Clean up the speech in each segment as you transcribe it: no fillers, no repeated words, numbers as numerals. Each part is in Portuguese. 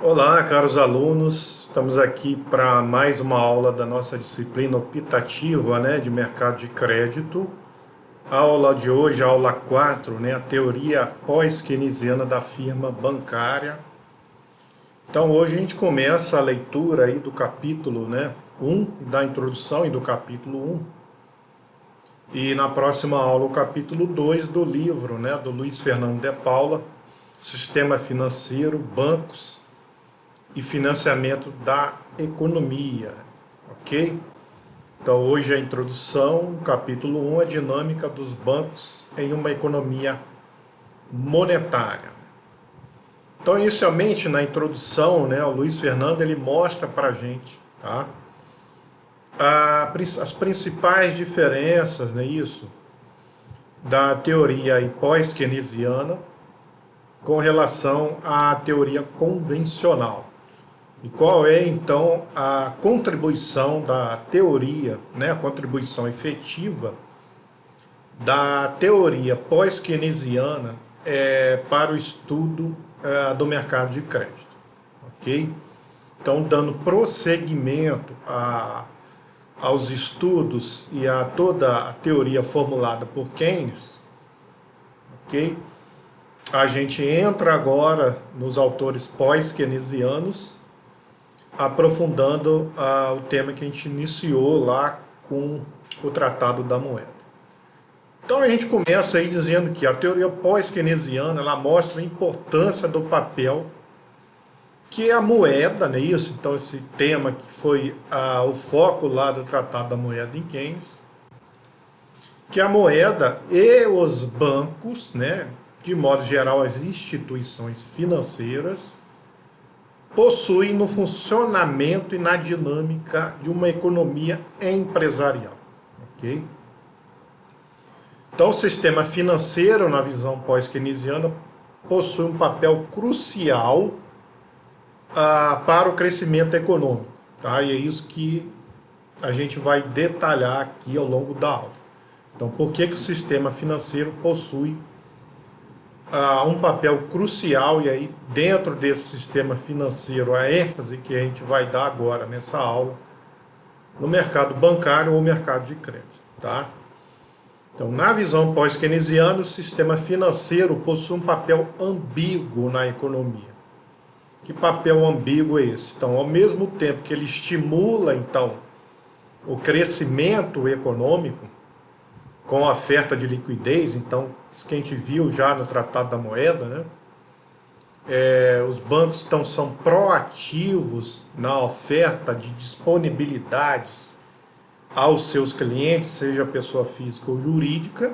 Olá, caros alunos, estamos aqui para mais uma aula da nossa disciplina optativa, de mercado de crédito. A aula de hoje, a aula 4, a teoria pós-keynesiana da firma bancária. Então, hoje a gente começa a leitura aí do capítulo 1, da introdução e do capítulo 1. E na próxima aula, o capítulo 2 do livro, do Luiz Fernando de Paula, Sistema Financeiro, Bancos e Financiamento da Economia, ok? Então hoje a introdução, capítulo 1, a dinâmica dos bancos em uma economia monetária. Então inicialmente na introdução, o Luiz Fernando ele mostra para a gente, tá? As principais diferenças, da teoria pós-keynesiana com relação à teoria convencional. E qual é, então, a contribuição da teoria, a contribuição efetiva da teoria pós-keynesiana para o estudo do mercado de crédito, ok? Então, dando prosseguimento aos estudos e a toda a teoria formulada por Keynes, ok? A gente entra agora nos autores pós-keynesianos, aprofundando o tema que a gente iniciou lá com o Tratado da Moeda. Então a gente começa aí dizendo que a teoria pós-keynesiana ela mostra a importância do papel que é a moeda, não é isso? Então esse tema que foi o foco lá do Tratado da Moeda em Keynes, que a moeda e os bancos, de modo geral as instituições financeiras, possuem no funcionamento e na dinâmica de uma economia empresarial, ok? Então, o sistema financeiro, na visão pós-keynesiana, possui um papel crucial para o crescimento econômico, tá? E é isso que a gente vai detalhar aqui ao longo da aula. Então, por que o sistema financeiro possui um papel crucial, e aí dentro desse sistema financeiro a ênfase que a gente vai dar agora nessa aula no mercado bancário ou mercado de crédito, tá? Então, na visão pós-keynesiana, o sistema financeiro possui um papel ambíguo na economia. Que papel ambíguo é esse? Então, ao mesmo tempo que ele estimula, então, o crescimento econômico, com a oferta de liquidez, então, isso que a gente viu já no Tratado da Moeda, os bancos então, são proativos na oferta de disponibilidades aos seus clientes, seja pessoa física ou jurídica,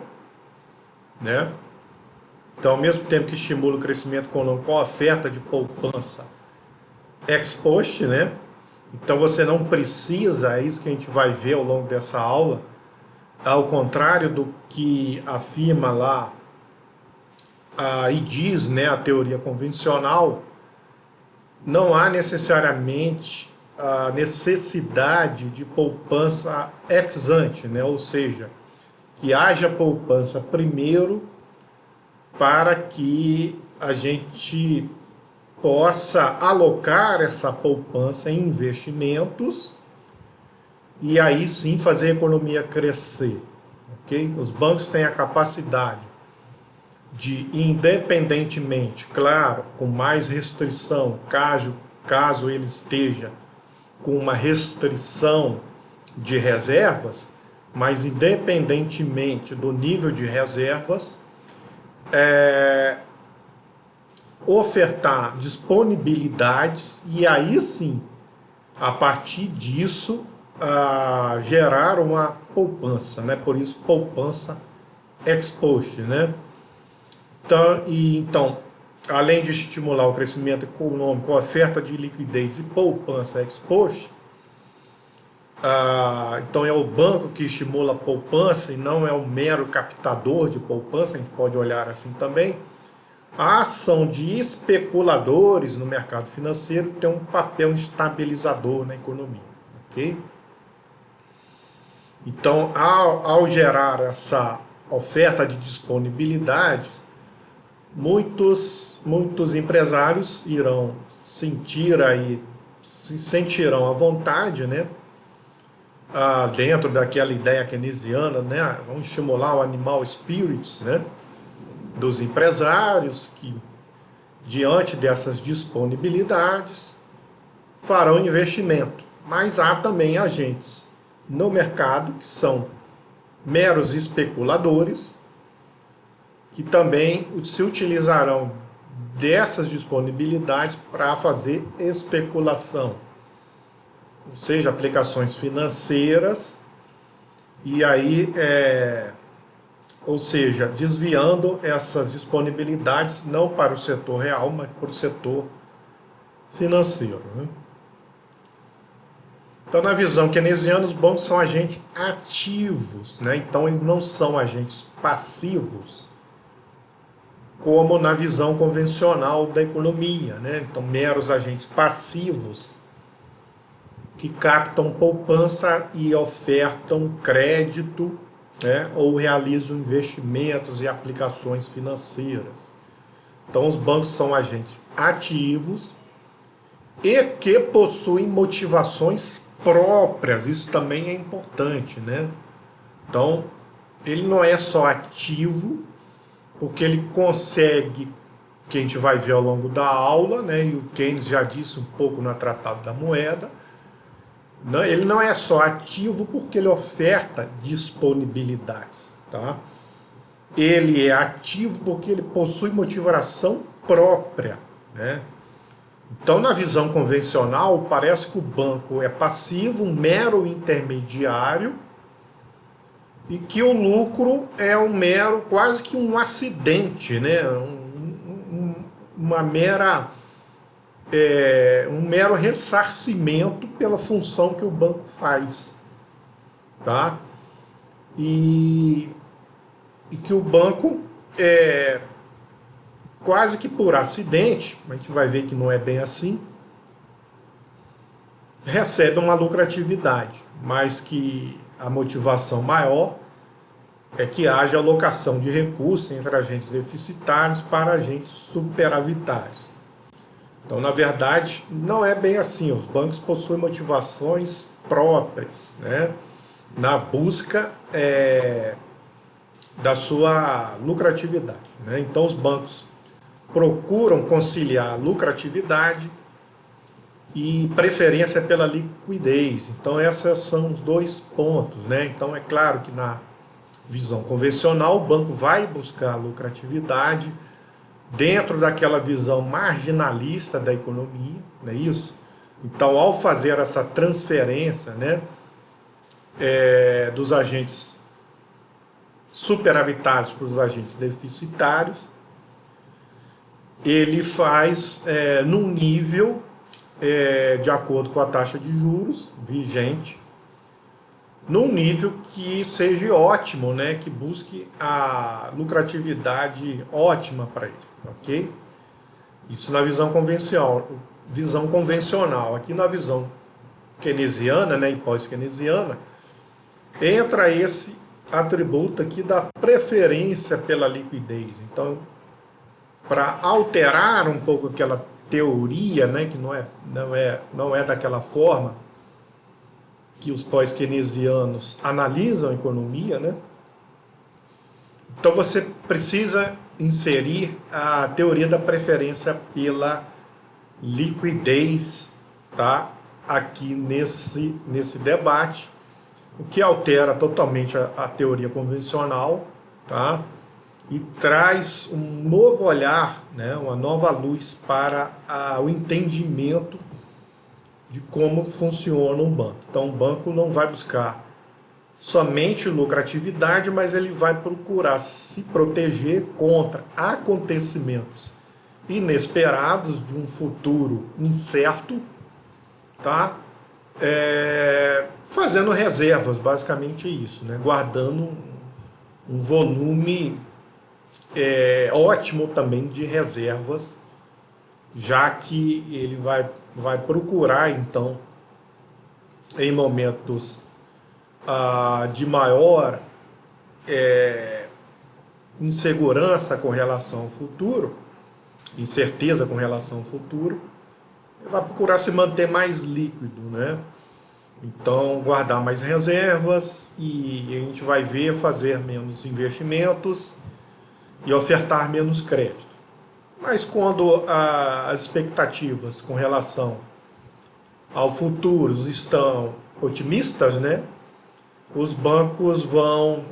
Então, ao mesmo tempo que estimula o crescimento econômico com a oferta de poupança ex post, Então, você não precisa, é isso que a gente vai ver ao longo dessa aula, ao contrário do que afirma lá e diz a teoria convencional, não há necessariamente a necessidade de poupança ex ante, ou seja, que haja poupança primeiro para que a gente possa alocar essa poupança em investimentos e aí sim fazer a economia crescer, ok? Os bancos têm a capacidade de, independentemente, claro, com mais restrição, caso ele esteja com uma restrição de reservas, mas independentemente do nível de reservas, ofertar disponibilidades e aí sim, a partir disso, gerar uma poupança, Por isso, poupança ex post, Então, além de estimular o crescimento econômico, oferta de liquidez e poupança ex post, então é o banco que estimula a poupança e não é o mero captador de poupança, a gente pode olhar assim também. A ação de especuladores no mercado financeiro tem um papel estabilizador na economia, ok? Então, ao gerar essa oferta de disponibilidade, muitos empresários irão sentir aí, se sentirão à vontade, né? Dentro daquela ideia keynesiana, né? Vamos estimular o animal spirits, né? Dos empresários que, diante dessas disponibilidades, farão investimento. Mas há também agentes no mercado que são meros especuladores, que também se utilizarão dessas disponibilidades para fazer especulação, ou seja, aplicações financeiras, e aí, ou seja, desviando essas disponibilidades não para o setor real, mas para o setor financeiro, né? Então, na visão keynesiana, os bancos são agentes ativos, né? Então, eles não são agentes passivos, como na visão convencional da economia, né? Então, meros agentes passivos que captam poupança e ofertam crédito, né? Ou realizam investimentos e aplicações financeiras. Então, os bancos são agentes ativos e que possuem motivações próprias. Isso também é importante, né? Então, ele não é só ativo, porque ele consegue, que a gente vai ver ao longo da aula, né? E o Keynes já disse um pouco no Tratado da Moeda, ele não é só ativo porque ele oferta disponibilidades, tá? Ele é ativo porque ele possui motivação própria, né? Então, na visão convencional, parece que o banco é passivo, um mero intermediário, e que o lucro é um mero, quase que um acidente, né? Uma mera, um mero ressarcimento pela função que o banco faz, tá? E que o banco quase que por acidente, a gente vai ver que não é bem assim, recebe uma lucratividade, mas que a motivação maior é que haja alocação de recursos entre agentes deficitários para agentes superavitários. Então, na verdade, não é bem assim. Os bancos possuem motivações próprias, né, na busca da sua lucratividade, né? Então, os bancos procuram conciliar lucratividade e preferência pela liquidez. Então, esses são os dois pontos, né? Então, é claro que na visão convencional, o banco vai buscar lucratividade dentro daquela visão marginalista da economia, não é isso? Então, ao fazer essa transferência, né, dos agentes superavitários para os agentes deficitários, ele faz num nível de acordo com a taxa de juros vigente, num nível que seja ótimo, né, que busque a lucratividade ótima para ele, ok? Isso na visão convencional. Aqui na visão keynesiana, né, e pós-keynesiana, entra esse atributo aqui da preferência pela liquidez. Então, para alterar um pouco aquela teoria, né, que não é daquela forma que os pós-keynesianos analisam a economia, né? Então você precisa inserir a teoria da preferência pela liquidez, tá? Aqui nesse debate, o que altera totalmente a teoria convencional, tá? E traz um novo olhar, né? Uma nova luz para o entendimento de como funciona um banco. Então, o banco não vai buscar somente lucratividade, mas ele vai procurar se proteger contra acontecimentos inesperados de um futuro incerto, tá? Fazendo reservas, basicamente isso, né? Guardando um volume ótimo também de reservas, já que ele vai procurar, então, em momentos de maior insegurança com relação ao futuro, incerteza com relação ao futuro, ele vai procurar se manter mais líquido, né? Então, guardar mais reservas e a gente vai ver fazer menos investimentos e ofertar menos crédito. Mas quando as expectativas com relação ao futuro estão otimistas, né? Os bancos vão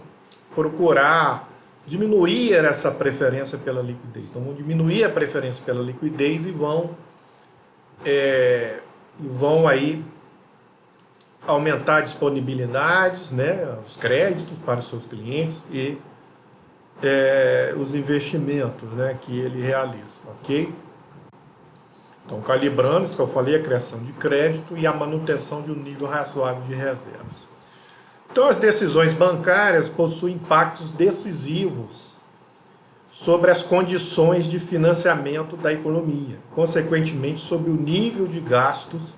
procurar diminuir essa preferência pela liquidez. Então, vão diminuir a preferência pela liquidez e vão aí aumentar disponibilidades, né, os créditos para os seus clientes e os investimentos, né, que ele realiza, ok? Então, calibrando, isso que eu falei, a criação de crédito e a manutenção de um nível razoável de reservas. Então, as decisões bancárias possuem impactos decisivos sobre as condições de financiamento da economia, consequentemente sobre o nível de gastos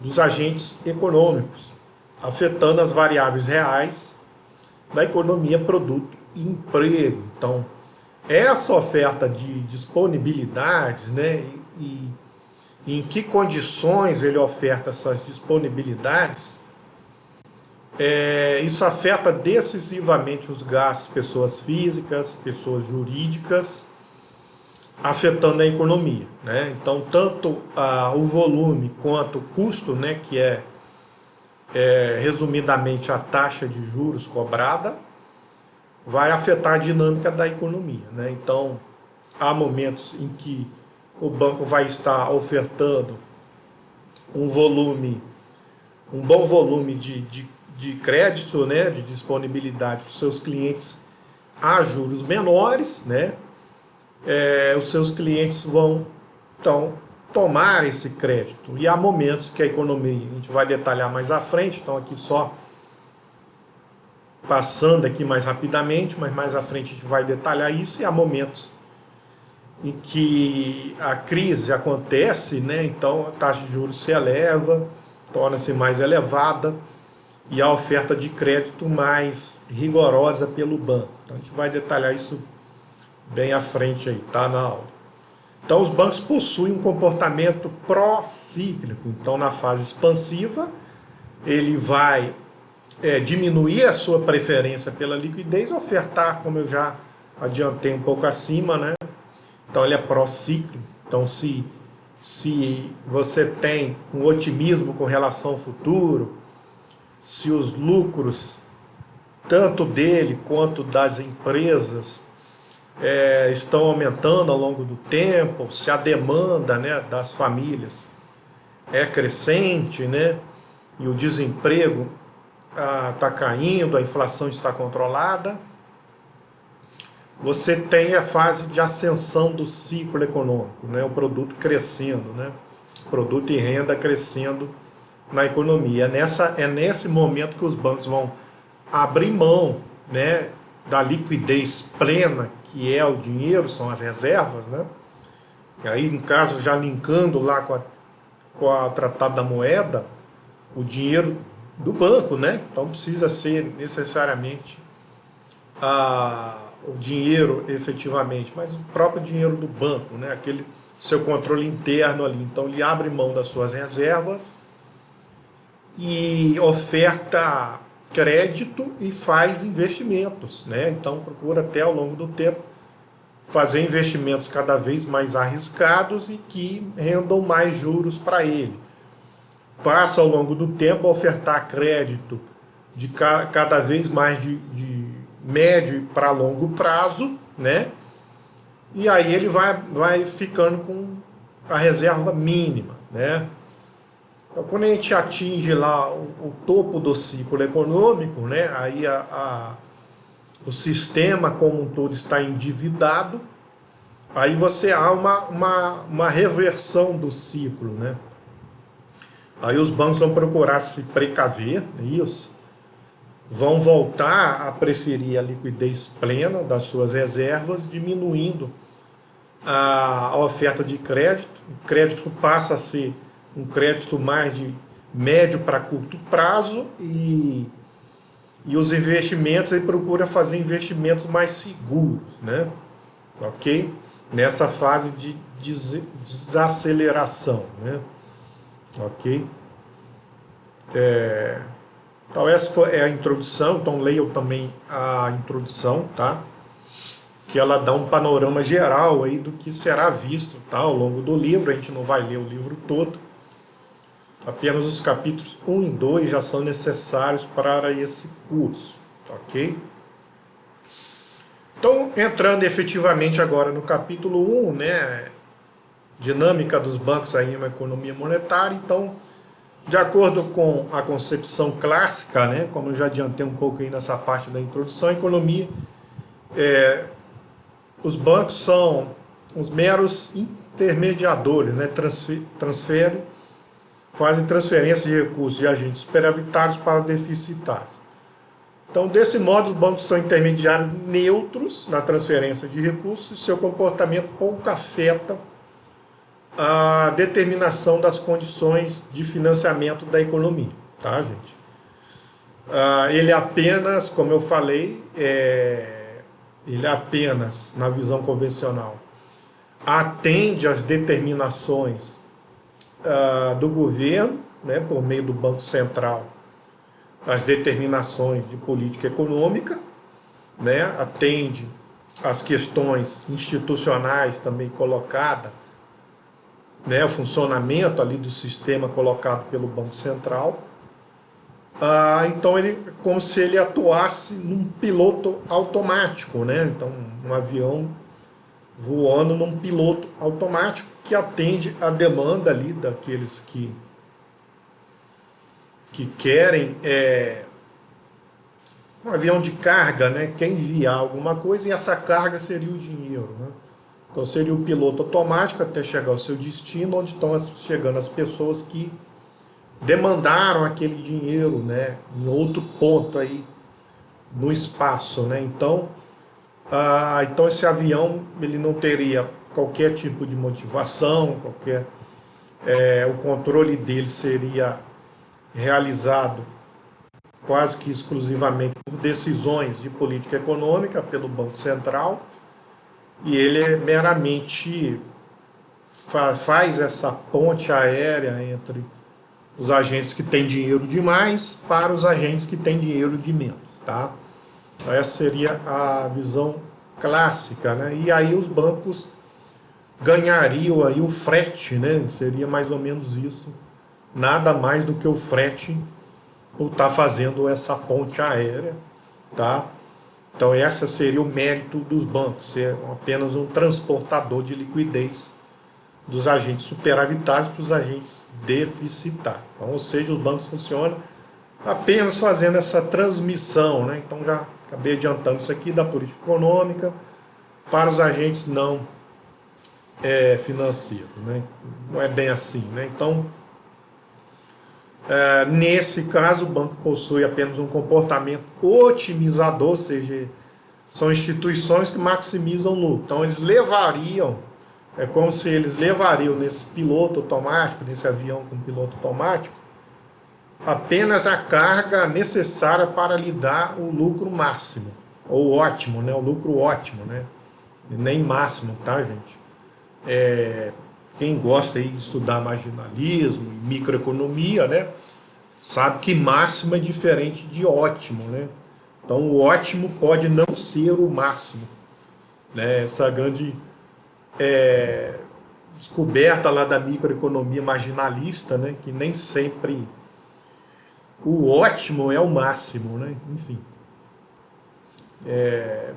dos agentes econômicos, afetando as variáveis reais da economia, produto e emprego. Então, essa oferta de disponibilidades, né, e em que condições ele oferta essas disponibilidades, isso afeta decisivamente os gastos de pessoas físicas, pessoas jurídicas, afetando a economia, né? Então, tanto o volume quanto o custo, né, que é resumidamente a taxa de juros cobrada, vai afetar a dinâmica da economia, né? Então, há momentos em que o banco vai estar ofertando um bom volume de crédito, né, de disponibilidade para os seus clientes a juros menores, né? Os seus clientes vão, então, tomar esse crédito. E há momentos que a economia, a gente vai detalhar mais à frente, então aqui só passando aqui mais rapidamente, mas mais à frente a gente vai detalhar isso, e há momentos em que a crise acontece, né? Então a taxa de juros se eleva, torna-se mais elevada, e a oferta de crédito mais rigorosa pelo banco. Então a gente vai detalhar isso bem à frente aí, tá, na aula. Então os bancos possuem um comportamento pró-cíclico. Então na fase expansiva ele vai diminuir a sua preferência pela liquidez, ofertar, como eu já adiantei um pouco acima, né? Então ele é pró-cíclico. Então se você tem um otimismo com relação ao futuro, se os lucros, tanto dele quanto das empresas, estão aumentando ao longo do tempo, se a demanda, né, das famílias é crescente, né, e o desemprego está caindo, a inflação está controlada, você tem a fase de ascensão do ciclo econômico, né, o produto crescendo, né, produto e renda crescendo na economia. É nesse momento que os bancos vão abrir mão, né, da liquidez plena, que é o dinheiro, são as reservas, né? E aí, no caso, já linkando lá com o Tratado da Moeda, o dinheiro do banco, né? Então precisa ser necessariamente o dinheiro efetivamente, mas o próprio dinheiro do banco, né? Aquele seu controle interno ali. Então ele abre mão das suas reservas e oferta crédito e faz investimentos, né? Então procura até ao longo do tempo fazer investimentos cada vez mais arriscados e que rendam mais juros para ele. Passa ao longo do tempo a ofertar crédito de cada vez mais de médio para longo prazo, né? E aí ele vai ficando com a reserva mínima, né? Então, quando a gente atinge lá o topo do ciclo econômico, né, aí o sistema como um todo está endividado, aí você há uma reversão do ciclo, né? Aí os bancos vão procurar se precaver, isso, vão voltar a preferir a liquidez plena das suas reservas, diminuindo a oferta de crédito. O crédito passa a ser um crédito mais de médio para curto prazo e E os investimentos, ele procura fazer investimentos mais seguros, né? Ok? Nessa fase de desaceleração, né? Ok? Então essa é a introdução, então leiam também a introdução, tá? Que ela dá um panorama geral aí do que será visto, tá? Ao longo do livro. A gente não vai ler o livro todo, apenas os capítulos 1 e 2 já são necessários para esse curso, ok? Então, entrando efetivamente agora no capítulo 1, né, dinâmica dos bancos aí em uma economia monetária. Então, de acordo com a concepção clássica, né, como eu já adiantei um pouco aí nessa parte da introdução à economia, os bancos são os meros intermediadores, né, fazem transferência de recursos de agentes superavitários para deficitários. Então, desse modo, os bancos são intermediários neutros na transferência de recursos e seu comportamento pouco afeta a determinação das condições de financiamento da economia, tá, gente? Ele apenas, como eu falei, ele apenas, na visão convencional, atende às determinações do governo, né, por meio do Banco Central, as determinações de política econômica, né, atende às questões institucionais também colocadas, né, o funcionamento ali do sistema colocado pelo Banco Central. Então ele, como se ele atuasse num piloto automático, né? Então um avião voando num piloto automático que atende a demanda ali daqueles que querem um avião de carga, né? Quer enviar alguma coisa e essa carga seria o dinheiro, né? Então seria o piloto automático até chegar ao seu destino, onde estão chegando as pessoas que demandaram aquele dinheiro, né, em outro ponto aí no espaço, né? Então, então esse avião ele não teria qualquer tipo de motivação, o controle dele seria realizado quase que exclusivamente por decisões de política econômica pelo Banco Central, e ele meramente faz essa ponte aérea entre os agentes que têm dinheiro demais para os agentes que têm dinheiro de menos, tá? Então, essa seria a visão clássica, né? E aí os bancos ganhariam aí o frete, né? Seria mais ou menos isso, nada mais do que o frete por estar fazendo essa ponte aérea, tá? Então essa seria o mérito dos bancos, ser apenas um transportador de liquidez dos agentes superavitários para os agentes deficitários. Então, ou seja, os bancos funcionam apenas fazendo essa transmissão, né? Então já acabei adiantando isso aqui da política econômica para os agentes não financeiros, né? Não é bem assim, né? Então, nesse caso, o banco possui apenas um comportamento otimizador, ou seja, são instituições que maximizam o lucro. Então, eles levariam, é como se eles levariam nesse piloto automático, nesse avião com piloto automático, apenas a carga necessária para lhe dar o lucro máximo, ou ótimo, né? O lucro ótimo, né? Nem máximo, tá, gente? Quem gosta aí de estudar marginalismo e microeconomia, né, sabe que máximo é diferente de ótimo, né? Então o ótimo pode não ser o máximo, né? Essa grande descoberta lá da microeconomia marginalista, né, que nem sempre o ótimo é o máximo, né? Enfim,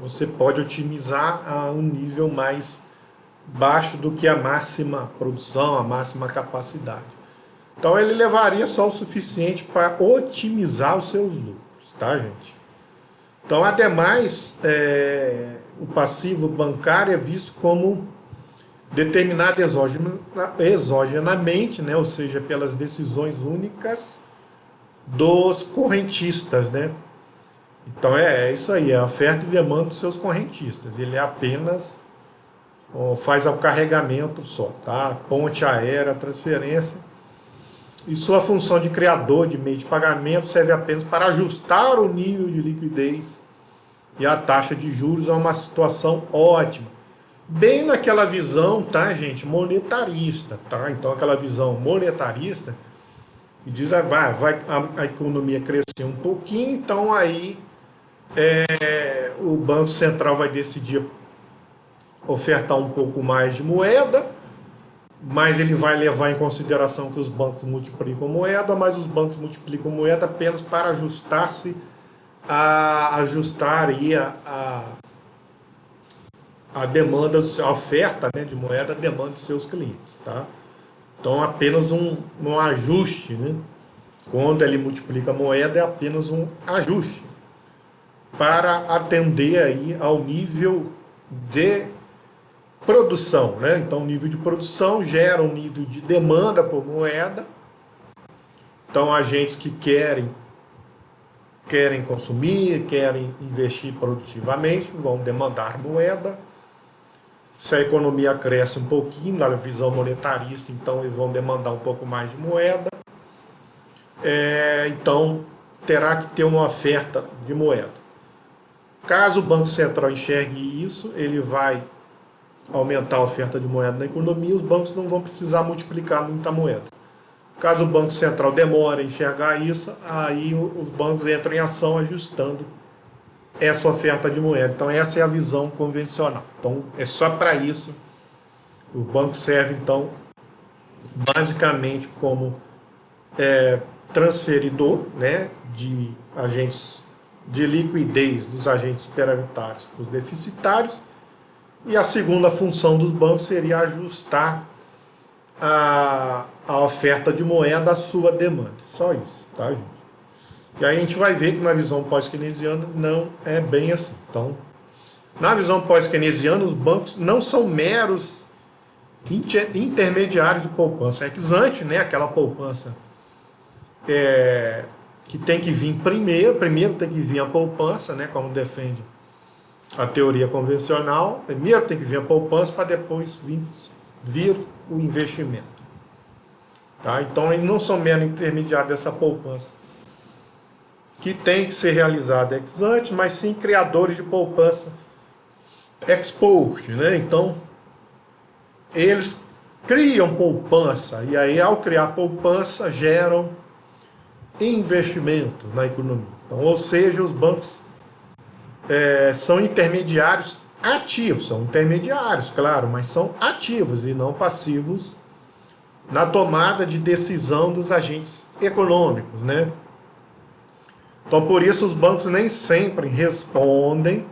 você pode otimizar a um nível mais baixo do que a máxima produção, a máxima capacidade. Então ele levaria só o suficiente para otimizar os seus lucros, tá, gente? Então, ademais, o passivo bancário é visto como determinado exogenamente, né, ou seja, pelas decisões únicas dos correntistas, né? Então é isso aí, é a oferta e demanda dos seus correntistas. Ele apenas faz o carregamento só, tá? Ponte aérea, transferência. e sua função de criador de meio de pagamento serve apenas para ajustar o nível de liquidez e a taxa de juros a uma situação ótima. Bem naquela visão, tá, gente, monetarista, tá? Então, aquela visão monetarista que diz, vai a economia crescer um pouquinho, então aí o Banco Central vai decidir ofertar um pouco mais de moeda, mas ele vai levar em consideração que os bancos multiplicam moeda, mas os bancos multiplicam moeda apenas para ajustar-se ajustar aí a demanda, a oferta, né, de moeda, a demanda de seus clientes, tá? Então apenas um ajuste, né? Quando ele multiplica a moeda é apenas um ajuste para atender aí ao nível de produção, né? Então o nível de produção gera um nível de demanda por moeda. Então agentes que querem consumir, querem investir produtivamente, vão demandar moeda. Se a economia cresce um pouquinho, na visão monetarista, então eles vão demandar um pouco mais de moeda. Então terá que ter uma oferta de moeda. Caso o Banco Central enxergue isso, ele vai aumentar a oferta de moeda na economia, os bancos não vão precisar multiplicar muita moeda. Caso o Banco Central demore a enxergar isso, aí os bancos entram em ação ajustando essa oferta de moeda. Então essa é a visão convencional. Então é só para isso. O banco serve então basicamente como transferidor, né, de agentes de liquidez dos agentes superavitários para os deficitários. E a segunda função dos bancos seria ajustar a oferta de moeda à sua demanda. Só isso, tá, gente? E aí a gente vai ver que na visão pós-keynesiana não é bem assim. Então, na visão pós-keynesiana, os bancos não são meros intermediários de poupança ex ante, né? Aquela poupança que tem que vir primeiro tem que vir a poupança, né? Como defende a teoria convencional. Primeiro tem que vir a poupança para depois vir o investimento. Tá? Então, eles não são meros intermediários dessa poupança que tem que ser realizada ex ante, mas sim criadores de poupança ex post, né? Então, eles criam poupança, e aí ao criar poupança geram investimento na economia. Então, ou seja, os bancos são intermediários ativos, são intermediários, claro, mas são ativos e não passivos na tomada de decisão dos agentes econômicos, né? Então, por isso, os bancos nem sempre respondem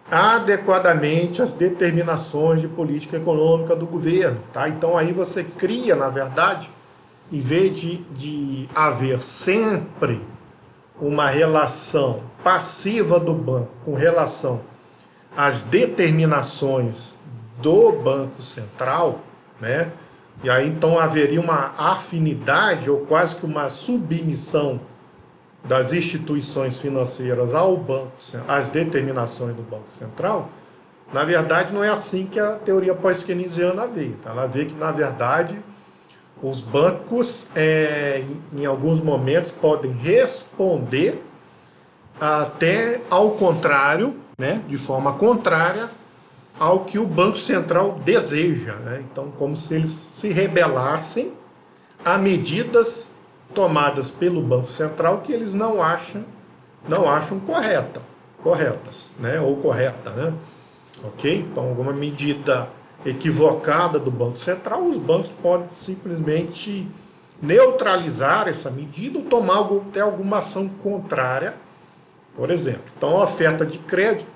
adequadamente às determinações de política econômica do governo, tá? Então, aí você cria, na verdade, em vez de haver sempre uma relação passiva do banco com relação às determinações do Banco Central, né? E aí, então, haveria uma afinidade ou quase que uma submissão das instituições financeiras ao banco, às determinações do Banco Central. Na verdade, não é assim que a teoria pós-keynesiana vê. Tá? Ela vê que, na verdade, os bancos, em alguns momentos, podem responder até ao contrário, né? De forma contrária ao que o Banco Central deseja. Né? Então, como se eles se rebelassem a medidas tomadas pelo Banco Central que eles não acham corretas, né? Ou correta, né? Ok? Então, alguma medida equivocada do Banco Central, os bancos podem simplesmente neutralizar essa medida ou tomar até alguma ação contrária, por exemplo. Então, a oferta de crédito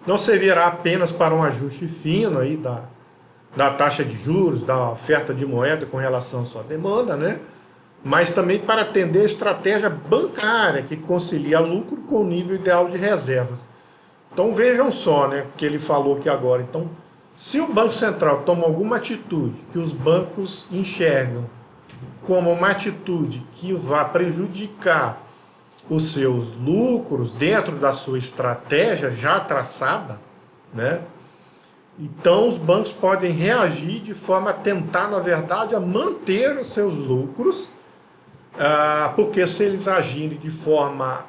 não servirá apenas para um ajuste fino aí da taxa de juros, da oferta de moeda com relação à sua demanda, né? Mas também para atender a estratégia bancária que concilia lucro com o nível ideal de reservas. Então vejam só, né, que ele falou aqui agora. Então, se o Banco Central toma alguma atitude que os bancos enxergam como uma atitude que vai prejudicar os seus lucros dentro da sua estratégia já traçada, né? Então, os bancos podem reagir de forma a tentar, na verdade, a manter os seus lucros, porque se eles agirem de forma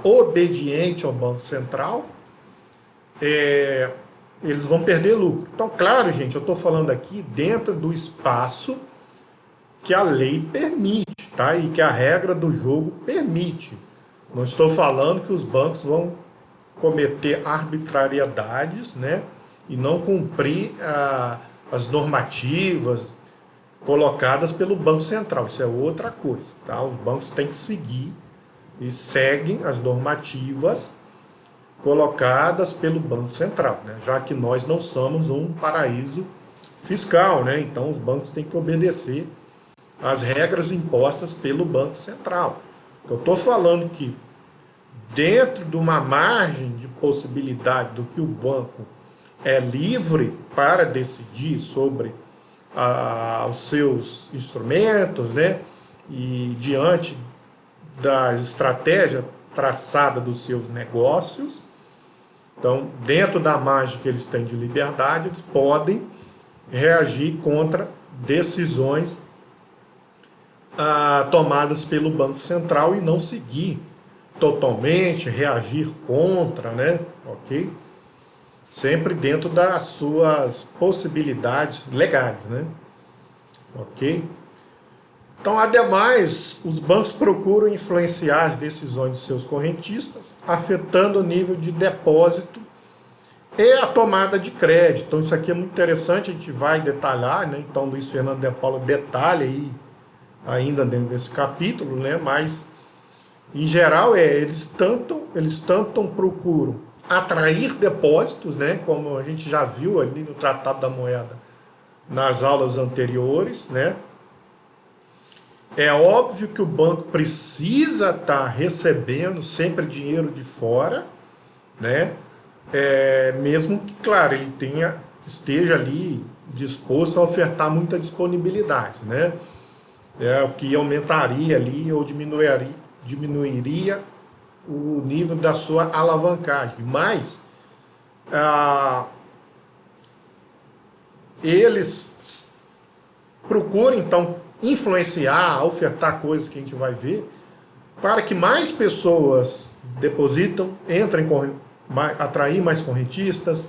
obediente ao Banco Central, eles vão perder lucro. Então, claro, gente, eu estou falando aqui dentro do espaço que a lei permite, tá? E que a regra do jogo permite. Não estou falando que os bancos vão cometer arbitrariedades, né? E não cumprir as normativas colocadas pelo Banco Central. Isso é outra coisa, tá? Os bancos têm que seguir e seguem as normativas colocadas pelo Banco Central, né? Já que nós não somos um paraíso fiscal, né? Então os bancos têm que obedecer às regras impostas pelo Banco Central. Eu estou falando que dentro de uma margem de possibilidade do que o banco é livre para decidir sobre os seus instrumentos, né? E diante da estratégia traçada dos seus negócios. Então, dentro da margem que eles têm de liberdade, eles podem reagir contra decisões tomadas pelo Banco Central e não seguir totalmente, reagir contra, né? Ok? Sempre dentro das suas possibilidades legais, né? Ok? Então, ademais, os bancos procuram influenciar as decisões de seus correntistas, afetando o nível de depósito e a tomada de crédito. Então, isso aqui é muito interessante, a gente vai detalhar, né? Então, Luiz Fernando de Paula detalha aí, ainda dentro desse capítulo, né? Mas, em geral, eles tanto procuram atrair depósitos, né? Como a gente já viu ali no Tratado da Moeda, nas aulas anteriores, né? É óbvio que o banco precisa estar recebendo sempre dinheiro de fora, né? Mesmo que, claro, ele esteja ali disposto a ofertar muita disponibilidade, né? O que aumentaria ali ou diminuiria o nível da sua alavancagem. Mas eles procuram, então, influenciar, ofertar coisas que a gente vai ver, para que mais pessoas depositam, entrem, atrair mais correntistas,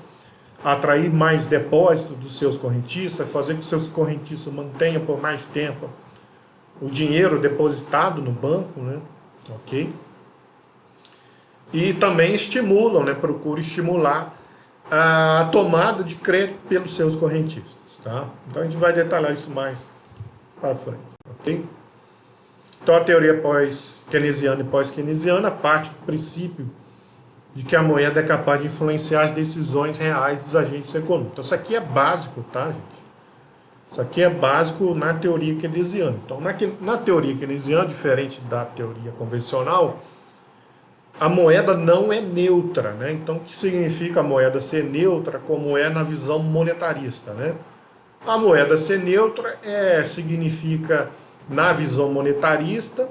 atrair mais depósitos dos seus correntistas, fazer com que os seus correntistas mantenham por mais tempo o dinheiro depositado no banco, né? Ok? E também estimulam, né? Procuram estimular a tomada de crédito pelos seus correntistas, tá? Então a gente vai detalhar isso mais para frente, ok? Então a teoria pós-keynesiana e pós-keynesiana parte do princípio de que a moeda é capaz de influenciar as decisões reais dos agentes econômicos. Então isso aqui é básico, tá, gente? Isso aqui é básico na teoria keynesiana. Então na teoria keynesiana, diferente da teoria convencional, a moeda não é neutra, né? Então o que significa a moeda ser neutra, como é na visão monetarista, né? A moeda ser neutra significa, na visão monetarista,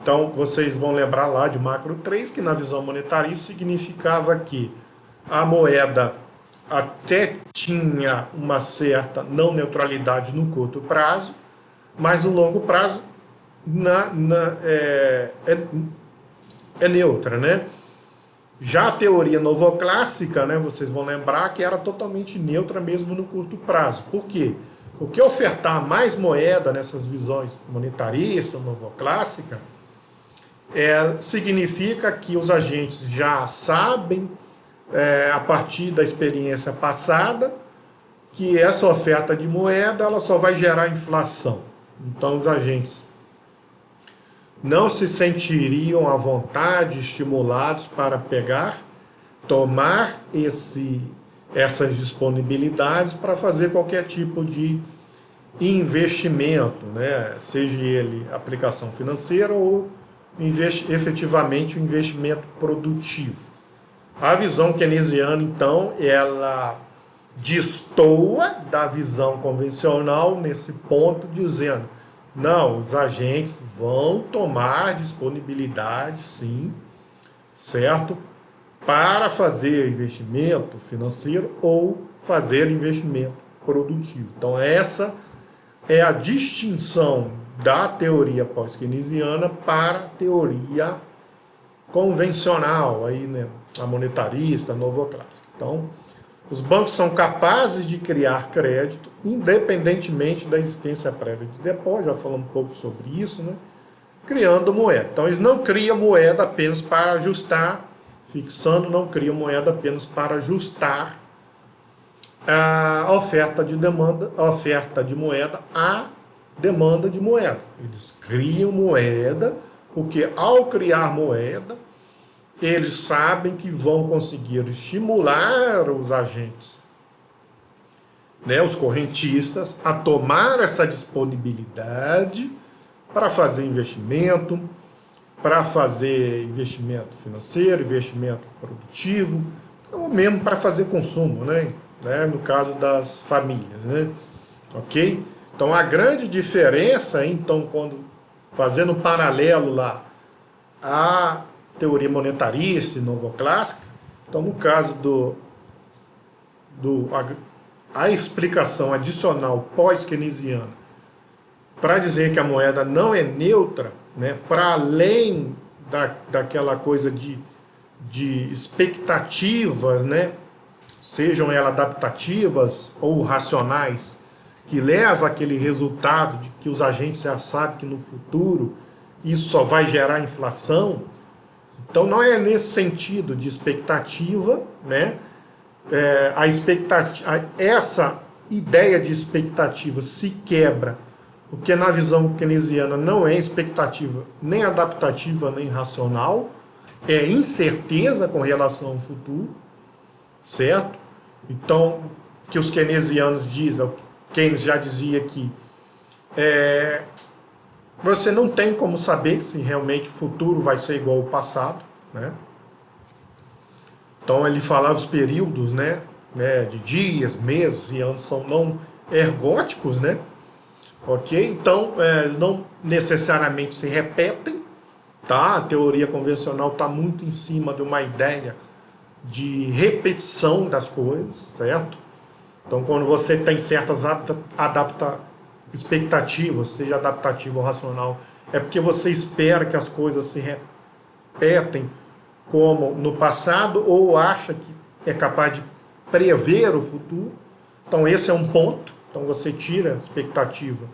então vocês vão lembrar lá de Macro 3, que na visão monetarista significava que a moeda até tinha uma certa não neutralidade no curto prazo, mas no longo prazo é neutra, né? Já a teoria novoclássica, né, vocês vão lembrar que era totalmente neutra mesmo no curto prazo. Por quê? Porque ofertar mais moeda nessas visões monetaristas, novoclássica, significa que os agentes já sabem, a partir da experiência passada, que essa oferta de moeda ela só vai gerar inflação. Então os agentes não se sentiriam à vontade, estimulados para tomar essas disponibilidades para fazer qualquer tipo de investimento, né? Seja ele aplicação financeira ou efetivamente um investimento produtivo. A visão keynesiana, então, ela destoa da visão convencional nesse ponto, dizendo: não, os agentes vão tomar disponibilidade, sim, certo? Para fazer investimento financeiro ou fazer investimento produtivo. Então essa é a distinção da teoria pós-keynesiana para a teoria convencional, aí, né, a monetarista, a novoclássica. Então, os bancos são capazes de criar crédito, independentemente da existência prévia de depósito, já falamos um pouco sobre isso, né, criando moeda. Então, eles não criam moeda apenas para ajustar, fixando, não criam moeda apenas para ajustar a oferta de demanda, a oferta de moeda à demanda de moeda. Eles criam moeda, porque ao criar moeda, eles sabem que vão conseguir estimular os agentes, né, os correntistas, a tomar essa disponibilidade para fazer investimento, financeiro, investimento produtivo, ou mesmo para fazer consumo, né? No caso das famílias, né? Ok? Então a grande diferença, então, quando fazendo um paralelo lá à teoria monetarista e novoclássica, então no caso a explicação adicional pós-keynesiana para dizer que a moeda não é neutra, né, para além daquela coisa de expectativas, né, sejam elas adaptativas ou racionais, que leva àquele resultado de que os agentes já sabem que no futuro isso só vai gerar inflação. Então não é nesse sentido de expectativa, né? Essa ideia de expectativa se quebra, porque na visão keynesiana não é expectativa nem adaptativa nem racional, é incerteza com relação ao futuro, certo? Então, que os keynesianos dizem, Keynes já dizia que você não tem como saber se realmente o futuro vai ser igual ao passado, né? Então ele falava os períodos, né, de dias, meses e anos são não ergóticos, né? Ok? Então não necessariamente se repetem, tá? A teoria convencional está muito em cima de uma ideia de repetição das coisas, certo? Então quando você tem certas expectativas, seja adaptativa ou racional, é porque você espera que as coisas se repetem como no passado ou acha que é capaz de prever o futuro. Então esse é um ponto. Então você tira a expectativa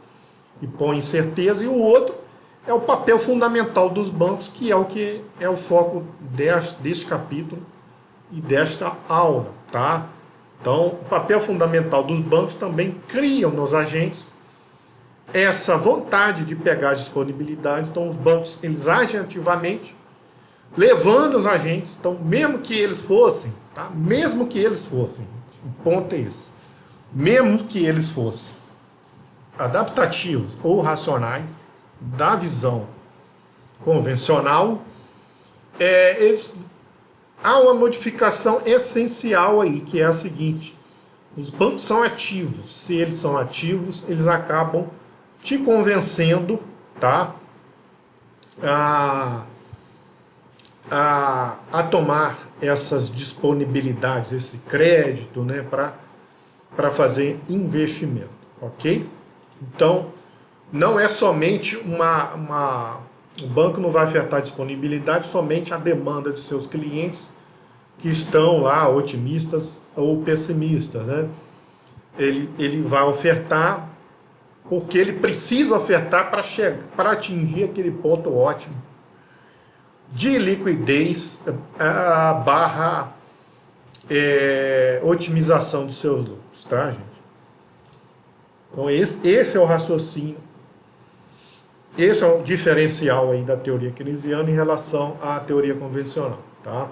e põe incerteza. E o outro é o papel fundamental dos bancos, que é o foco deste capítulo e desta aula, tá? Então o papel fundamental dos bancos também criam nos agentes essa vontade de pegar as disponibilidades. Então os bancos, eles agem ativamente, levando os agentes. Então mesmo que eles fossem, tá? Mesmo que eles fossem, o ponto é esse, mesmo que eles fossem adaptativos ou racionais, da visão convencional, há uma modificação essencial aí, que é a seguinte: os bancos são ativos. Se eles são ativos, eles acabam te convencendo, tá, a tomar essas disponibilidades, esse crédito, né, para fazer investimento, ok? Então, não é somente o banco não vai afetar a disponibilidade, somente a demanda de seus clientes que estão lá otimistas ou pessimistas, né? Ele vai ofertar porque ele precisa ofertar para atingir aquele ponto ótimo de liquidez barra otimização dos seus lucros, tá, gente? Então esse é o raciocínio, esse é o diferencial aí da teoria keynesiana em relação à teoria convencional, tá?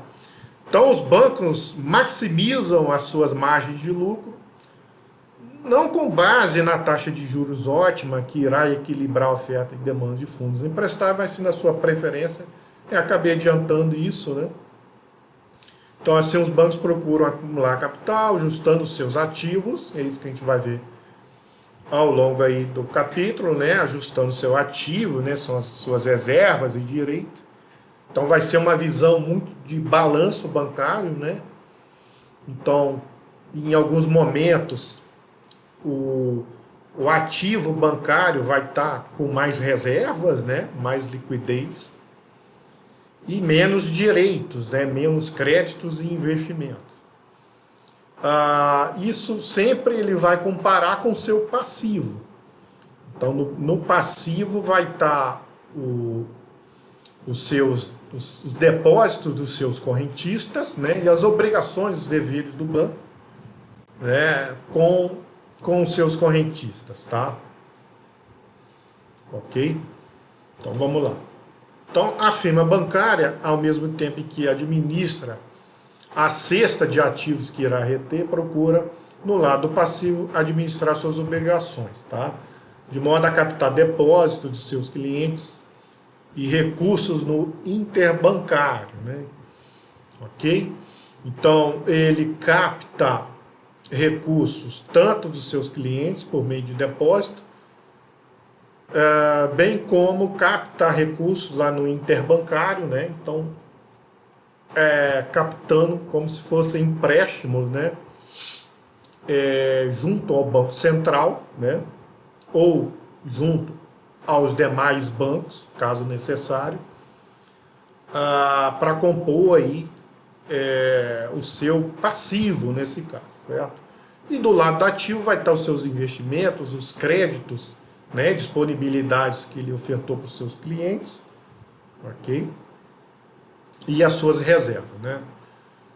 Então os bancos maximizam as suas margens de lucro, não com base na taxa de juros ótima, que irá equilibrar a oferta e demanda de fundos emprestados, mas sim na sua preferência. Eu acabei adiantando isso, né? Então assim os bancos procuram acumular capital, ajustando os seus ativos, é isso que a gente vai ver ao longo aí do capítulo, né? Ajustando o seu ativo, né? São as suas reservas e direito. Então vai ser uma visão muito de balanço bancário, né? Então em alguns momentos, o ativo bancário vai estar com mais reservas, né? Mais liquidez, e menos direitos, né? Menos créditos e investimentos. Isso sempre ele vai comparar com o seu passivo. Então, no passivo vai estar os depósitos dos seus correntistas, né, e as obrigações, os deveres do banco, né, com os seus correntistas, tá? Ok? Então, vamos lá. Então, a firma bancária, ao mesmo tempo que administra a cesta de ativos que irá reter, procura, no lado passivo, administrar suas obrigações, tá? De modo a captar depósitos de seus clientes e recursos no interbancário, né? Ok? Então, ele capta recursos tanto dos seus clientes por meio de depósito, bem como capta recursos lá no interbancário, né? Então, captando como se fossem empréstimos, né? Junto ao Banco Central, né? Ou junto aos demais bancos, caso necessário, para compor aí o seu passivo nesse caso, certo? E do lado ativo vai estar os seus investimentos, os créditos, né, disponibilidades que ele ofertou para os seus clientes, ok? E as suas reservas, né?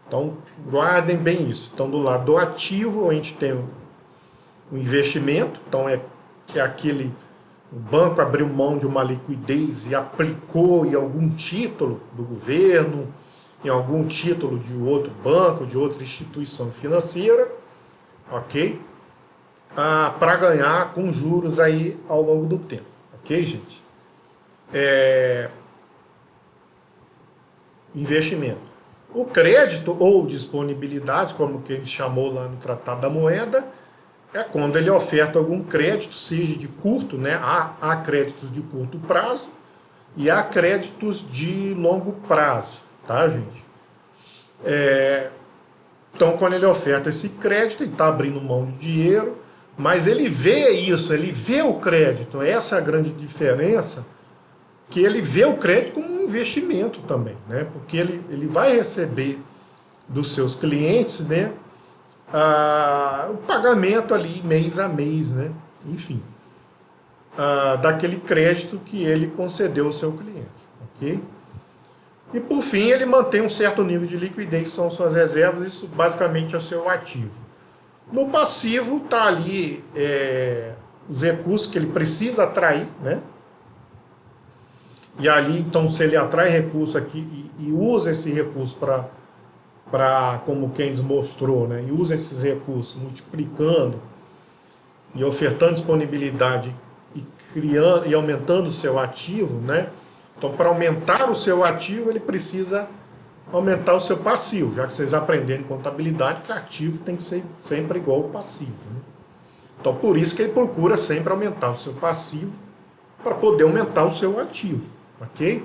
Então, guardem bem isso. Então, do lado do ativo, a gente tem o investimento, então é aquele... O banco abriu mão de uma liquidez e aplicou em algum título do governo, em algum título de outro banco, de outra instituição financeira, ok? Para ganhar com juros aí ao longo do tempo, ok, gente? Investimento. O crédito ou disponibilidade, como que a gente chamou lá no Tratado da Moeda, é quando ele oferta algum crédito, seja de curto, né? Há créditos de curto prazo e há créditos de longo prazo, tá, gente? Então, quando ele oferta esse crédito, ele está abrindo mão de dinheiro, mas ele vê isso, ele vê o crédito. Essa é a grande diferença, que ele vê o crédito como um investimento também, né? Porque ele vai receber dos seus clientes, né? O pagamento ali mês a mês, né? Enfim, daquele crédito que ele concedeu ao seu cliente, ok? E por fim ele mantém um certo nível de liquidez, que são suas reservas, isso basicamente é o seu ativo. No passivo está ali os recursos que ele precisa atrair, né? E ali, então, se ele atrai recurso aqui e usa esse recurso como o Keynes mostrou, né? E usa esses recursos multiplicando e ofertando disponibilidade e criando e aumentando o seu ativo, né? Então, para aumentar o seu ativo, ele precisa aumentar o seu passivo, já que vocês aprenderam em contabilidade que ativo tem que ser sempre igual ao passivo, né? Então, por isso que ele procura sempre aumentar o seu passivo para poder aumentar o seu ativo, ok?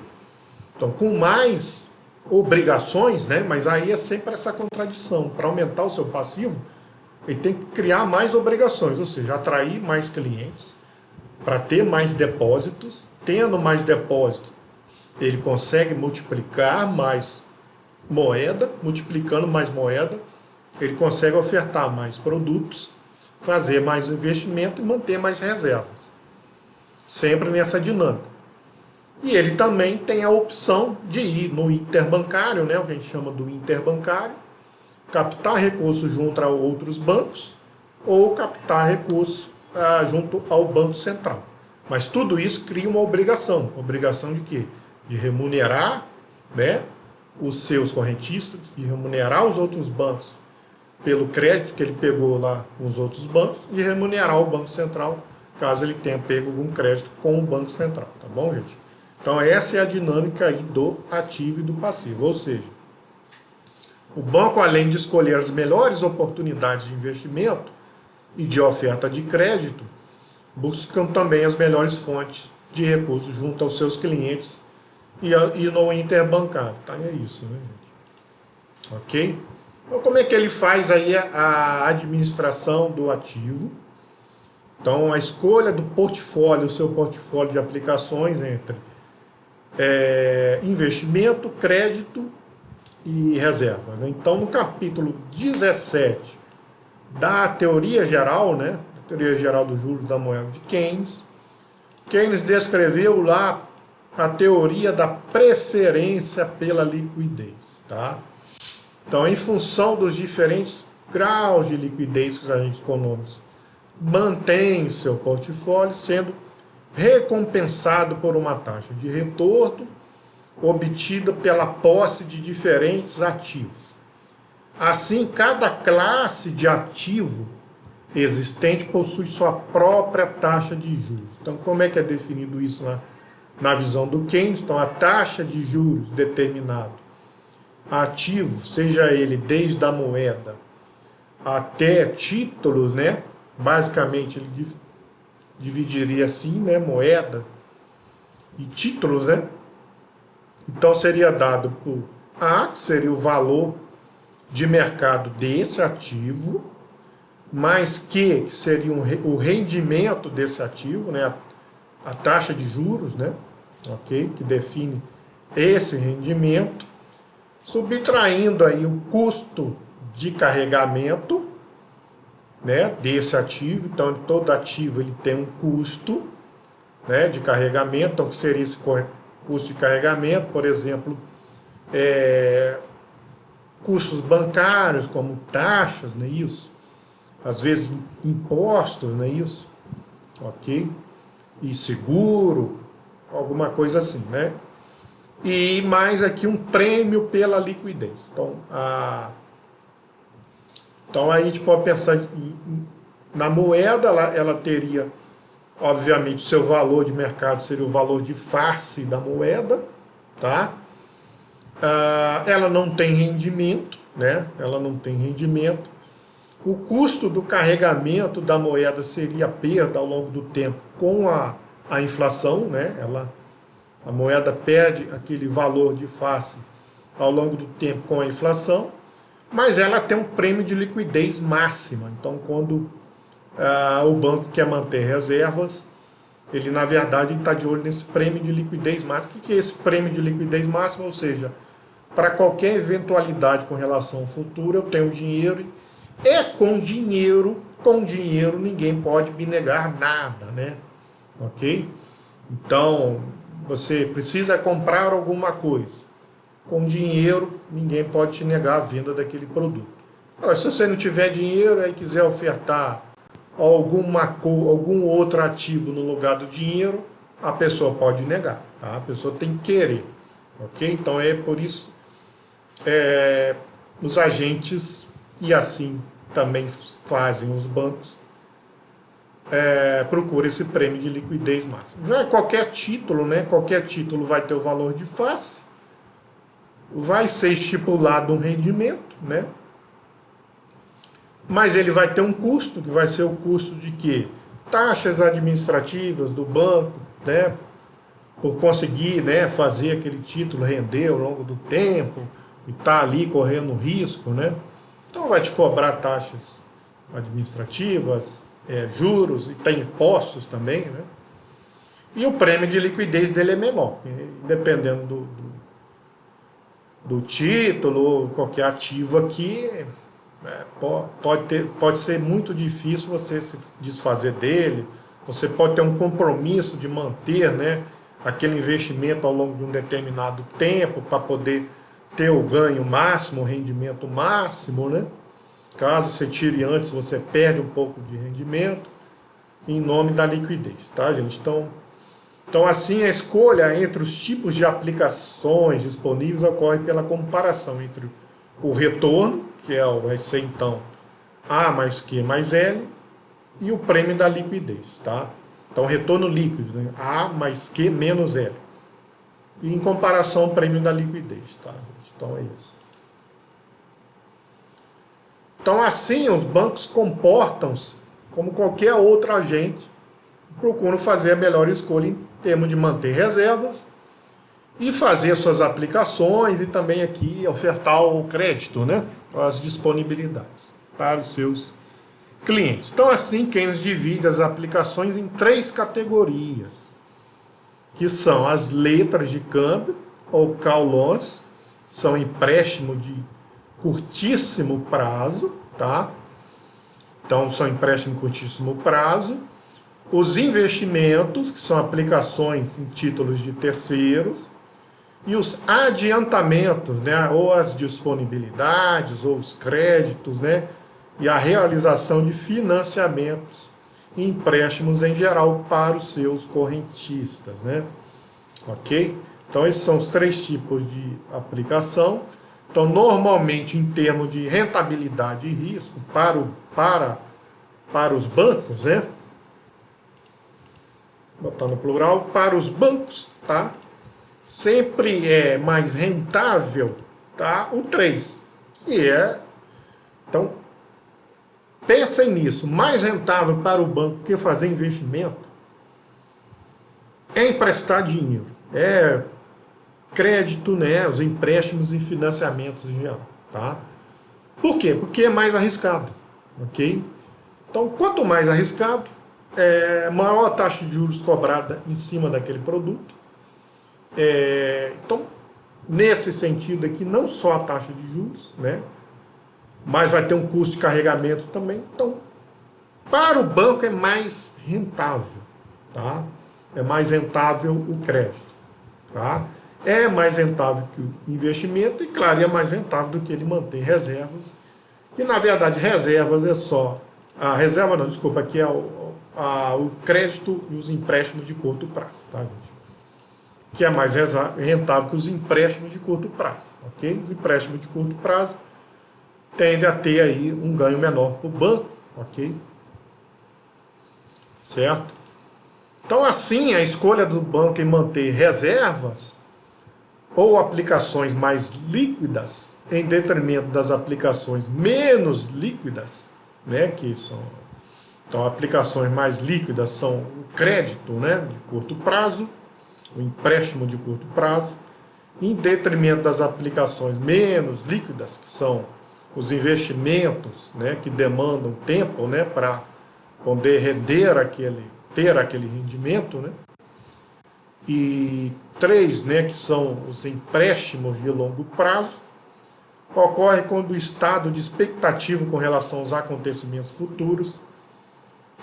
Então, com mais obrigações, né? Mas aí é sempre essa contradição. Para aumentar o seu passivo, ele tem que criar mais obrigações, ou seja, atrair mais clientes para ter mais depósitos. Tendo mais depósitos, ele consegue multiplicar mais moeda, multiplicando mais moeda, ele consegue ofertar mais produtos, fazer mais investimento e manter mais reservas. Sempre nessa dinâmica. E ele também tem a opção de ir no interbancário, né, o que a gente chama do interbancário, captar recursos junto a outros bancos ou captar recursos junto ao Banco Central. Mas tudo isso cria uma obrigação. Obrigação de quê? De remunerar, né, os seus correntistas, de remunerar os outros bancos pelo crédito que ele pegou lá com os outros bancos e remunerar o Banco Central, caso ele tenha pego algum crédito com o Banco Central. Tá bom, gente? Então essa é a dinâmica aí do ativo e do passivo. Ou seja, o banco, além de escolher as melhores oportunidades de investimento e de oferta de crédito, buscam também as melhores fontes de recursos junto aos seus clientes e no interbancário. Tá? É isso, né, gente? Ok? Então, como é que ele faz aí a administração do ativo? Então, a escolha do portfólio, o seu portfólio de aplicações entre investimento, crédito e reserva, né? Então, no capítulo 17 da teoria geral, né? Teoria geral dos juros da moeda de Keynes, Keynes descreveu lá a teoria da preferência pela liquidez, tá? Então, em função dos diferentes graus de liquidez que os agentes econômicos mantêm seu portfólio, sendo recompensado por uma taxa de retorno obtida pela posse de diferentes ativos. Assim, cada classe de ativo existente possui sua própria taxa de juros. Então, como é que é definido isso na visão do Keynes? Então, a taxa de juros determinado ativo, seja ele desde a moeda até títulos, né? Basicamente, ele dividiria assim, né? Moeda e títulos, né? Então, seria dado por A, que seria o valor de mercado desse ativo, mais Q, que seria o rendimento desse ativo, né? A taxa de juros, né? Ok? Que define esse rendimento, subtraindo aí o custo de carregamento, né, desse ativo. Então, todo ativo ele tem um custo, né, de carregamento. Então, que seria esse custo de carregamento? Por exemplo, custos bancários, como taxas, não é isso? Às vezes impostos, não é isso? Ok? E seguro, alguma coisa assim, né? E mais aqui um prêmio pela liquidez. Então aí a gente pode pensar na moeda, ela teria, obviamente, o seu valor de mercado seria o valor de face da moeda, tá? Ela não tem rendimento, né? Ela não tem rendimento. O custo do carregamento da moeda seria a perda ao longo do tempo com a inflação, né? A moeda perde aquele valor de face ao longo do tempo com a inflação, mas ela tem um prêmio de liquidez máxima. Então, quando o banco quer manter reservas, ele, na verdade, está de olho nesse prêmio de liquidez máxima. O que é esse prêmio de liquidez máxima? Ou seja, para qualquer eventualidade com relação ao futuro, eu tenho dinheiro, e com dinheiro ninguém pode me negar nada, né? Ok? Então, você precisa comprar alguma coisa. Com dinheiro, ninguém pode te negar a venda daquele produto. Agora, se você não tiver dinheiro e quiser ofertar algum outro ativo no lugar do dinheiro, a pessoa pode negar, tá? A pessoa tem que querer, ok? Então, é por isso os agentes, e assim também fazem os bancos, procura esse prêmio de liquidez máxima. Já é qualquer título, né? Qualquer título vai ter o valor de face, vai ser estipulado um rendimento, né? Mas ele vai ter um custo, que vai ser o custo de quê? Taxas administrativas do banco, né? Por conseguir, né, fazer aquele título render ao longo do tempo e tá ali correndo risco, né? Então vai te cobrar taxas administrativas, juros, e tem impostos também, né? E o prêmio de liquidez dele é menor, dependendo do título ou qualquer ativo aqui, pode ser muito difícil você se desfazer dele. Você pode ter um compromisso de manter, né, aquele investimento ao longo de um determinado tempo para poder ter o ganho máximo, o rendimento máximo, né? Caso você tire antes, você perde um pouco de rendimento em nome da liquidez, tá, gente? Então, assim, a escolha entre os tipos de aplicações disponíveis ocorre pela comparação entre o retorno, que vai ser, então, A mais Q mais L, e o prêmio da liquidez, tá? Então, retorno líquido, né? A mais Q menos L. E, em comparação, o prêmio da liquidez, tá, gente? Então, é isso. Então, assim, os bancos comportam-se como qualquer outro agente, procuram fazer a melhor escolha em termos de manter reservas e fazer suas aplicações e também aqui ofertar o crédito, né? As disponibilidades para os seus clientes. Então, assim, Keynes divide as aplicações em 3 categorias, que são as letras de câmbio, ou call loans, são empréstimo de curtíssimo prazo, tá? Então, são empréstimo de curtíssimo prazo. Os investimentos, que são aplicações em títulos de terceiros. E os adiantamentos, né? Ou as disponibilidades, ou os créditos, né? E a realização de financiamentos e empréstimos em geral para os seus correntistas, né? Ok? Então, esses são os 3 tipos de aplicação. Então, normalmente, em termos de rentabilidade e risco para os bancos, né? Botar no plural, para os bancos, tá? Sempre é mais rentável, tá? O 3, que é... Então, pensem nisso. Mais rentável para o banco que fazer investimento é emprestar dinheiro. É crédito, né? Os empréstimos e financiamentos em geral, tá? Por quê? Porque é mais arriscado, ok? Então, quanto mais arriscado, maior a taxa de juros cobrada em cima daquele produto. Então, nesse sentido aqui, não só a taxa de juros, né? Mas vai ter um custo de carregamento também. Então, para o banco é mais rentável, tá? É mais rentável o crédito, tá? É mais rentável que o investimento e, claro, é mais rentável do que ele manter reservas. Que, na verdade, reservas é só... A reserva não, desculpa, aqui é o crédito e os empréstimos de curto prazo, tá, gente? Que é mais rentável que os empréstimos de curto prazo, ok? Os empréstimos de curto prazo tendem a ter aí um ganho menor para o banco, ok? Certo? Então, assim, a escolha do banco em manter reservas ou aplicações mais líquidas em detrimento das aplicações menos líquidas, né, que são... Então, aplicações mais líquidas são o crédito, né, de curto prazo, o empréstimo de curto prazo, em detrimento das aplicações menos líquidas, que são os investimentos, né, que demandam tempo, né, para poder ter aquele rendimento, né? E 3, né, que são os empréstimos de longo prazo, ocorre quando o estado de expectativa com relação aos acontecimentos futuros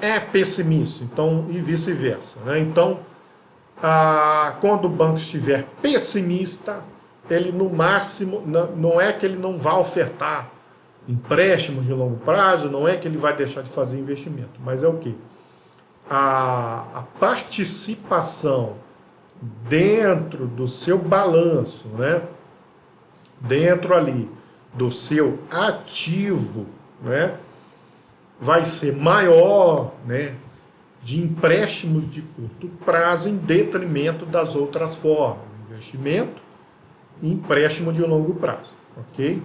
é pessimista, então, e vice-versa, né? Então, quando o banco estiver pessimista, ele no máximo, não é que ele não vá ofertar empréstimos de longo prazo, não é que ele vai deixar de fazer investimento, mas é o quê? A participação dentro do seu balanço, né? Dentro ali do seu ativo, né? Vai ser maior, né? De empréstimos de curto prazo em detrimento das outras formas, investimento e empréstimo de longo prazo, ok?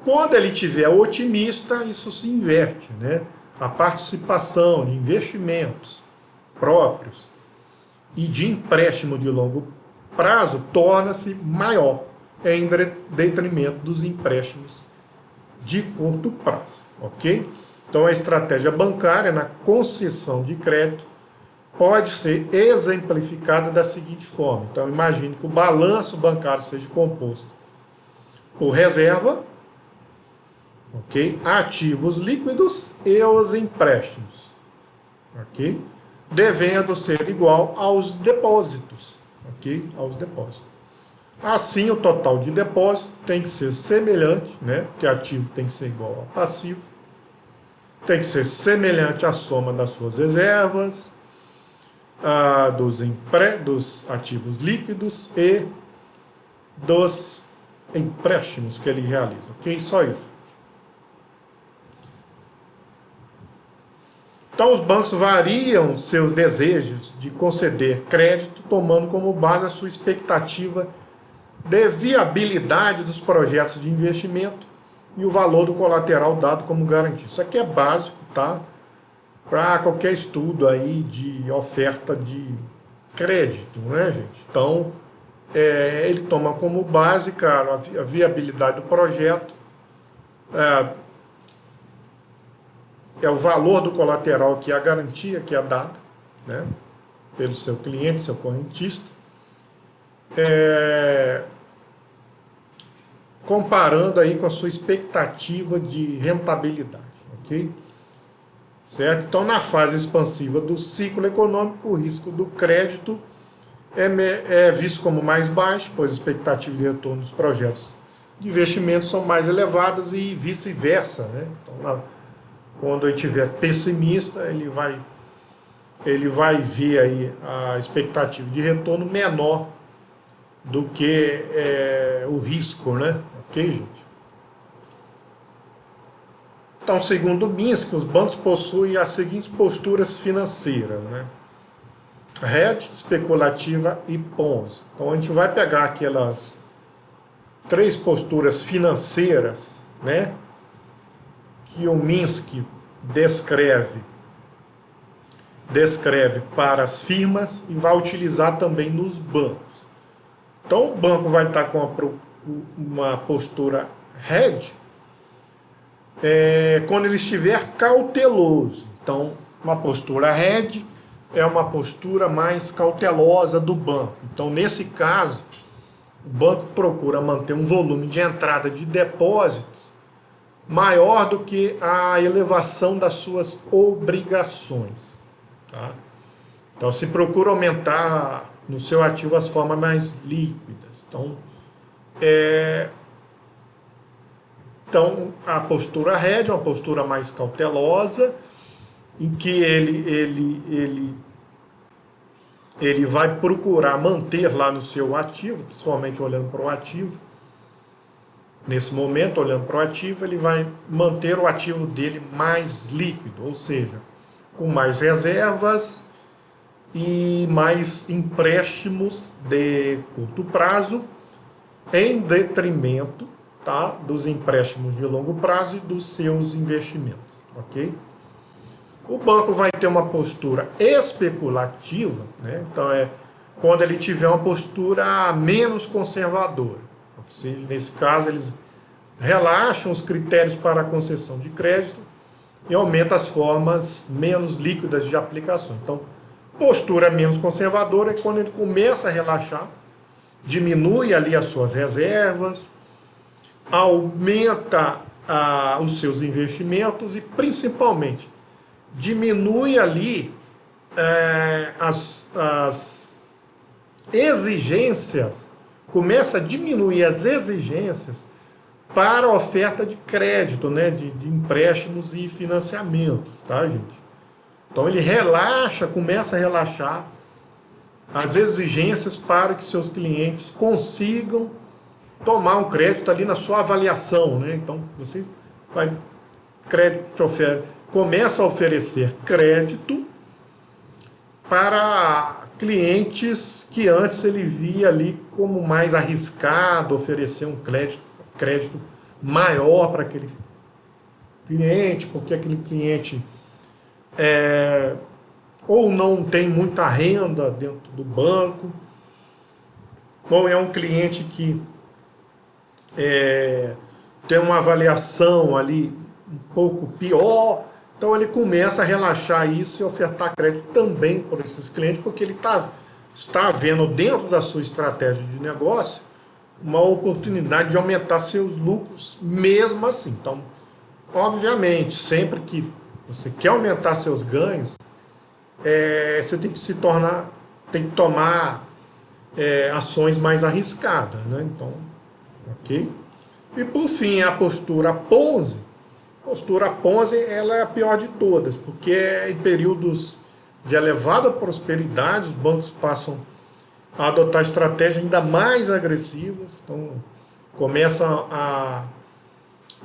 Quando ele estiver otimista, isso se inverte, né? A participação de investimentos próprios e de empréstimo de longo prazo torna-se maior em detrimento dos empréstimos de curto prazo, ok? Então, a estratégia bancária na concessão de crédito pode ser exemplificada da seguinte forma. Então, imagine que o balanço bancário seja composto por reserva, ok? Ativos líquidos e os empréstimos, ok? Devendo ser igual aos depósitos, ok? Aos depósitos. Assim, o total de depósito tem que ser semelhante, né? Que ativo tem que ser igual ao passivo. Tem que ser semelhante à soma das suas reservas, dos ativos líquidos e dos empréstimos que ele realiza, ok? Só isso. Então, os bancos variam seus desejos de conceder crédito, tomando como base a sua expectativa de viabilidade dos projetos de investimento e o valor do colateral dado como garantia. Isso aqui é básico, tá? Para qualquer estudo aí de oferta de crédito, né, gente? Então, ele toma como base, cara, a viabilidade do projeto, é o valor do colateral, que é a garantia que é dada, né, pelo seu cliente, seu correntista, comparando aí com a sua expectativa de rentabilidade, ok? Certo? Então, na fase expansiva do ciclo econômico, o risco do crédito é visto como mais baixo, pois a expectativa de retorno dos projetos de investimento são mais elevadas e vice-versa, né? Então, quando ele estiver pessimista, ele vai ver aí a expectativa de retorno menor do que o risco, né? Ok, gente? Então, segundo Minsky, os bancos possuem as seguintes posturas financeiras, né? Hedge, especulativa e Ponzi. Então, a gente vai pegar aquelas 3 posturas financeiras, né, que o Minsky descreve para as firmas e vai utilizar também nos bancos. Então, o banco vai estar com uma postura hedge quando ele estiver cauteloso. Então, uma postura hedge é uma postura mais cautelosa do banco. Então, nesse caso, o banco procura manter um volume de entrada de depósitos maior do que a elevação das suas obrigações. Tá? Então, se procura aumentar no seu ativo as formas mais líquidas. Então, a postura hedge é uma postura mais cautelosa, em que ele vai procurar manter lá no seu ativo, principalmente olhando para o ativo. Nesse momento, olhando para o ativo, ele vai manter o ativo dele mais líquido, ou seja, com mais reservas e mais empréstimos de curto prazo, em detrimento, tá, dos empréstimos de longo prazo e dos seus investimentos, ok? O banco vai ter uma postura especulativa, né? Então quando ele tiver uma postura menos conservadora. Ou seja, nesse caso, eles relaxam os critérios para a concessão de crédito e aumentam as formas menos líquidas de aplicação. Então, postura menos conservadora é quando ele começa a relaxar, diminui ali as suas reservas, aumenta os seus investimentos e, principalmente, diminui ali as exigências, começa a diminuir as exigências para a oferta de crédito, né, de empréstimos e financiamentos, tá, gente? Então ele relaxa, começa a relaxar as exigências para que seus clientes consigam tomar um crédito ali na sua avaliação, né? Então você vai começa a oferecer crédito para clientes que antes ele via ali como mais arriscado oferecer um crédito maior para aquele cliente, porque aquele cliente ou não tem muita renda dentro do banco, ou é um cliente que tem uma avaliação ali um pouco pior. Então ele começa a relaxar isso e ofertar crédito também por esses clientes, porque ele está vendo dentro da sua estratégia de negócio uma oportunidade de aumentar seus lucros mesmo assim. Então, obviamente, sempre que você quer aumentar seus ganhos, você tem que tomar ações mais arriscadas, né? Então, ok? E por fim, a postura Ponzi. A postura Ponzi, ela é a pior de todas, porque em períodos de elevada prosperidade, os bancos passam a adotar estratégias ainda mais agressivas. Então, começam a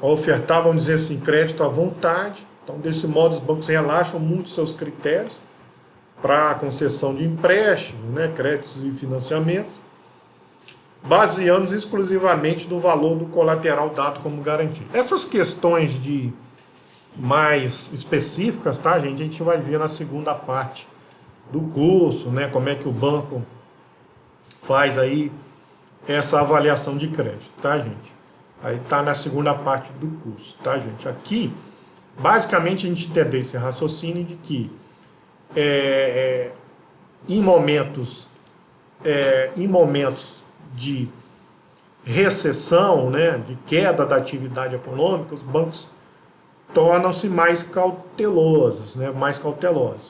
ofertar, vamos dizer assim, crédito à vontade. Então, desse modo, os bancos relaxam muito seus critérios para a concessão de empréstimos, né, créditos e financiamentos, baseando-se exclusivamente no valor do colateral dado como garantia. Essas questões mais específicas, tá, gente? A gente vai ver na segunda parte do curso, né? Como é que o banco faz aí essa avaliação de crédito, tá, gente? Aí está na segunda parte do curso, tá, gente? Aqui, basicamente, a gente entende esse raciocínio de que em momentos de recessão, né, de queda da atividade econômica, os bancos tornam-se mais cautelosos, né,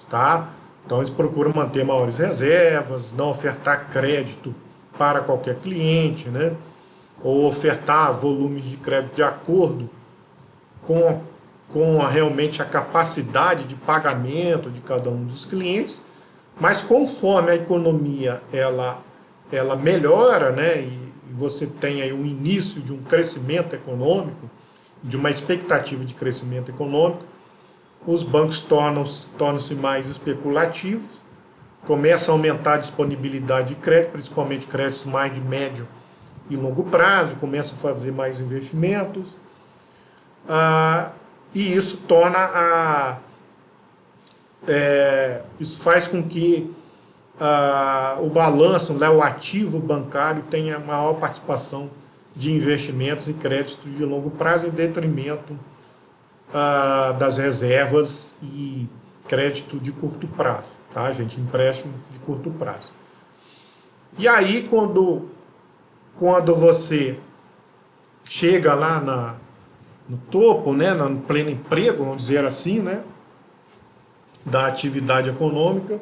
tá? Então eles procuram manter maiores reservas, não ofertar crédito para qualquer cliente, né, ou ofertar volumes de crédito de acordo com realmente a capacidade de pagamento de cada um dos clientes, mas conforme a economia ela melhora, né, e você tem aí o início de um crescimento econômico, de uma expectativa de crescimento econômico, os bancos tornam-se mais especulativos, começam a aumentar a disponibilidade de crédito, principalmente créditos mais de médio e longo prazo, começam a fazer mais investimentos, e isso isso faz com que o balanço, né, o ativo bancário tenha maior participação de investimentos e créditos de longo prazo em detrimento das reservas e crédito de curto prazo, tá, gente? Empréstimo de curto prazo. E aí, quando você chega lá no topo, né, no pleno emprego, vamos dizer assim, né, da atividade econômica,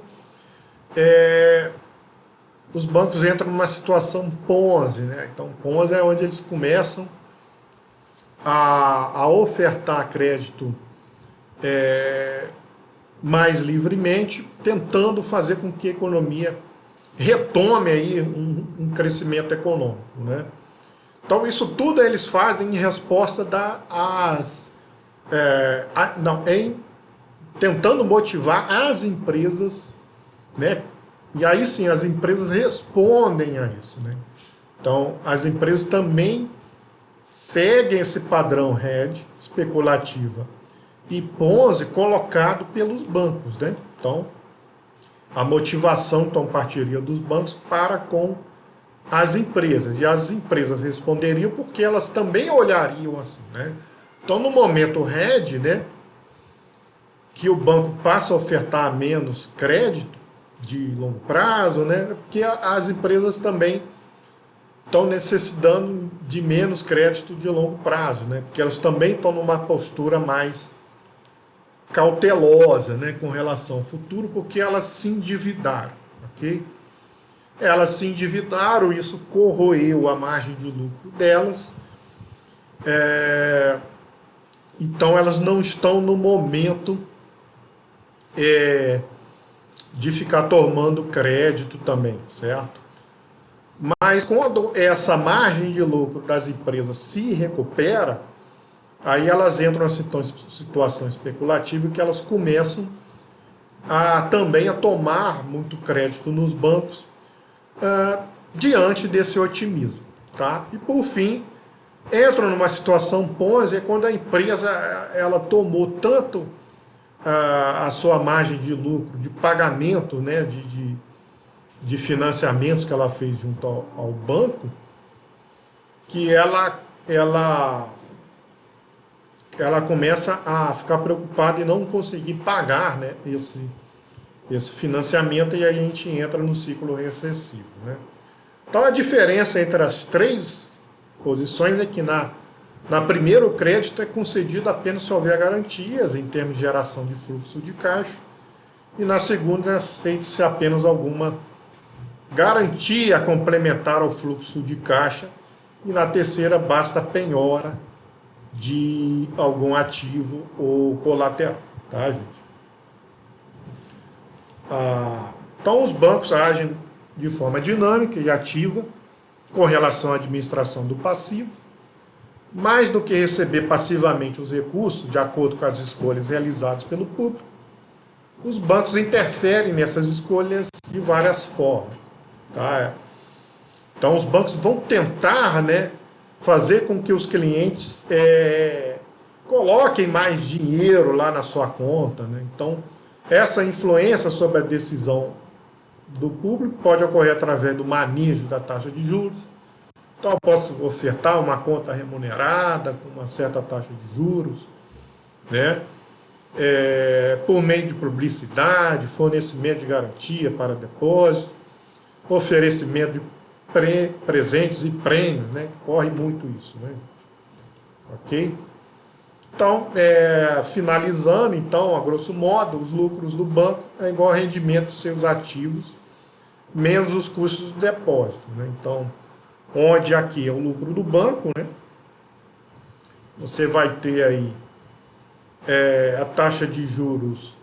os bancos entram numa situação Ponzi, né? Então, Ponzi é onde eles começam a ofertar crédito mais livremente, tentando fazer com que a economia retome aí um crescimento econômico, né? Então, isso tudo eles fazem em resposta tentando motivar as empresas, né? E aí sim, as empresas respondem a isso, né? Então, as empresas também seguem esse padrão RED, especulativa e Ponzi, colocado pelos bancos, né? Então, a motivação então partiria dos bancos para com as empresas, e as empresas responderiam porque elas também olhariam assim, né? Então, no momento RED, né, que o banco passa a ofertar menos crédito de longo prazo, né, porque as empresas também estão necessitando de menos crédito de longo prazo, né, porque elas também estão numa postura mais cautelosa, né, com relação ao futuro, porque elas se endividaram, ok? Elas se endividaram, isso corroeu a margem de lucro delas, então elas não estão no momento de ficar tomando crédito também, certo? Mas quando essa margem de lucro das empresas se recupera, aí elas entram em situação especulativa que elas começam também a tomar muito crédito nos bancos diante desse otimismo, tá? E por fim, entram numa situação Ponzi, é quando a empresa ela tomou tanto a sua margem de lucro, de pagamento, né, de financiamentos que ela fez junto ao banco, que ela começa a ficar preocupada em não conseguir pagar, né, esse financiamento, e aí a gente entra no ciclo recessivo, né? Então a diferença entre as três posições é que na primeira o crédito é concedido apenas se houver garantias em termos de geração de fluxo de caixa, e na segunda aceita-se apenas alguma garantia complementar ao fluxo de caixa, e na terceira basta penhora de algum ativo ou colateral, tá, gente? Então os bancos agem de forma dinâmica e ativa com relação à administração do passivo. Mais do que receber passivamente os recursos, de acordo com as escolhas realizadas pelo público, os bancos interferem nessas escolhas de várias formas, tá? Então os bancos vão tentar, né, fazer com que os clientes coloquem mais dinheiro lá na sua conta, né? Então essa influência sobre a decisão do público pode ocorrer através do manejo da taxa de juros, Então eu posso ofertar uma conta remunerada com uma certa taxa de juros, né? Por meio de publicidade, fornecimento de garantia para depósito, oferecimento de presentes e prêmios, né? Corre muito isso, né? Ok? Então, finalizando, então, a grosso modo, os lucros do banco é igual ao rendimento dos seus ativos, menos os custos do depósito, né? Então, onde aqui é o lucro do banco, né? Você vai ter aí a taxa de juros,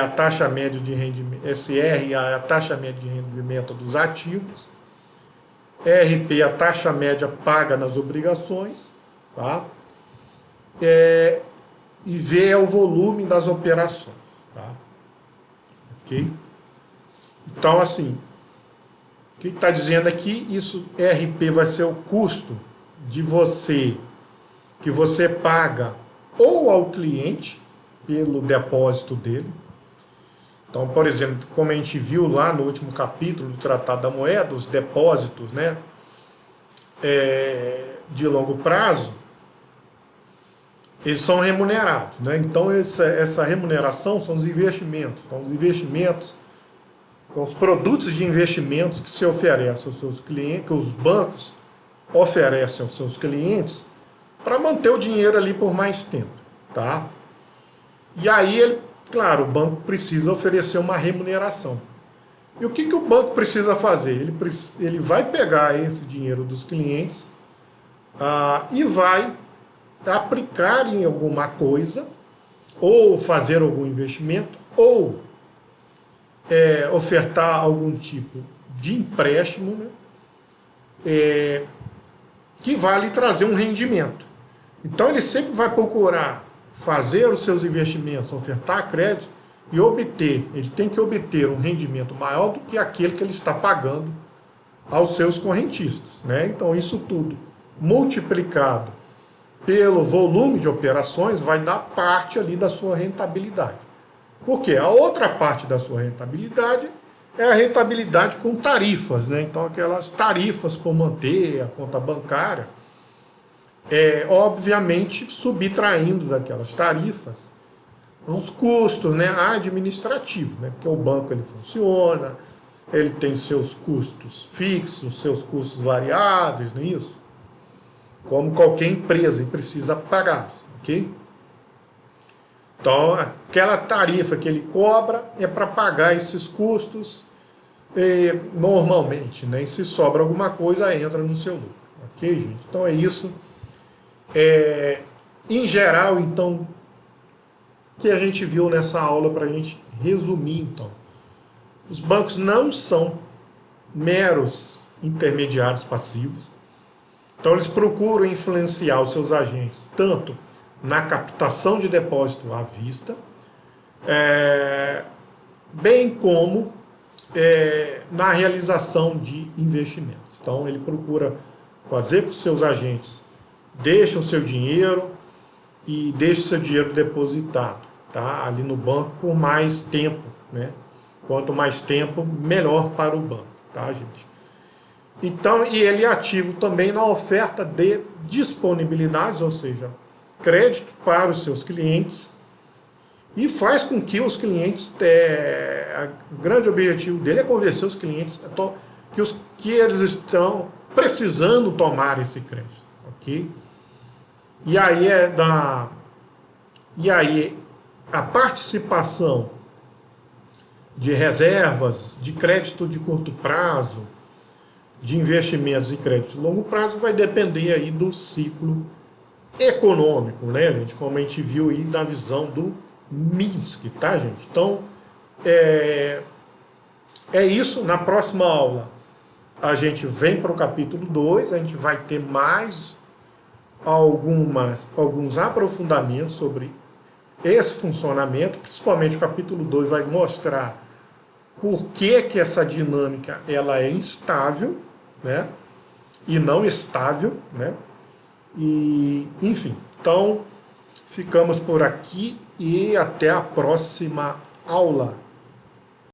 a taxa média de rendimento, SR, a taxa média de rendimento dos ativos, RP, a taxa média paga nas obrigações, tá? E V é o volume das operações, tá? Ok? Então, assim, o que está dizendo aqui, isso, RP vai ser o custo de que você paga ou ao cliente pelo depósito dele. Então, por exemplo, como a gente viu lá no último capítulo do Tratado da Moeda, os depósitos, né, de longo prazo, eles são remunerados, né? Então essa remuneração são os investimentos. Então, os investimentos, os produtos de investimentos que se oferecem aos seus clientes, que os bancos oferecem aos seus clientes para manter o dinheiro ali por mais tempo, tá? E aí, claro, o banco precisa oferecer uma remuneração. E o que o banco precisa fazer? Ele vai pegar esse dinheiro dos clientes e vai aplicar em alguma coisa, ou fazer algum investimento, ou ofertar algum tipo de empréstimo, né, que vai lhe trazer um rendimento. Então ele sempre vai procurar fazer os seus investimentos, ofertar crédito e ele tem que obter um rendimento maior do que aquele que ele está pagando aos seus correntistas, né? Então isso tudo multiplicado pelo volume de operações vai dar parte ali da sua rentabilidade. Porque a outra parte da sua rentabilidade é a rentabilidade com tarifas, né? Então aquelas tarifas por manter a conta bancária, obviamente subtraindo daquelas tarifas os custos, né, administrativos, né? Porque o banco ele funciona, ele tem seus custos fixos, seus custos variáveis, não é isso? Como qualquer empresa precisa pagar, ok? Então, aquela tarifa que ele cobra é para pagar esses custos normalmente, né? E se sobra alguma coisa, entra no seu lucro, ok, gente? Então é isso. Em geral, então, que a gente viu nessa aula para a gente resumir, então. Os bancos não são meros intermediários passivos. Então eles procuram influenciar os seus agentes tanto na captação de depósito à vista, bem como na realização de investimentos. Então ele procura fazer com que os seus agentes deixem o seu dinheiro e deixem o seu dinheiro depositado, tá, ali no banco por mais tempo, né? Quanto mais tempo, melhor para o banco, tá, gente? Então, e ele é ativo também na oferta de disponibilidades, ou seja, crédito para os seus clientes, e faz com que os clientes, o grande objetivo dele é convencer os clientes que eles estão precisando tomar esse crédito, ok? E aí a participação de reservas, de crédito de curto prazo, de investimentos e crédito de longo prazo vai depender aí do ciclo econômico, né, gente? Como a gente viu aí na visão do Minsky, tá, gente? Então, é isso. Na próxima aula, a gente vem para o capítulo 2, a gente vai ter mais alguns aprofundamentos sobre esse funcionamento, principalmente o capítulo 2 vai mostrar por que essa dinâmica ela é instável, né, e não estável, né, e enfim. Então ficamos por aqui e até a próxima aula.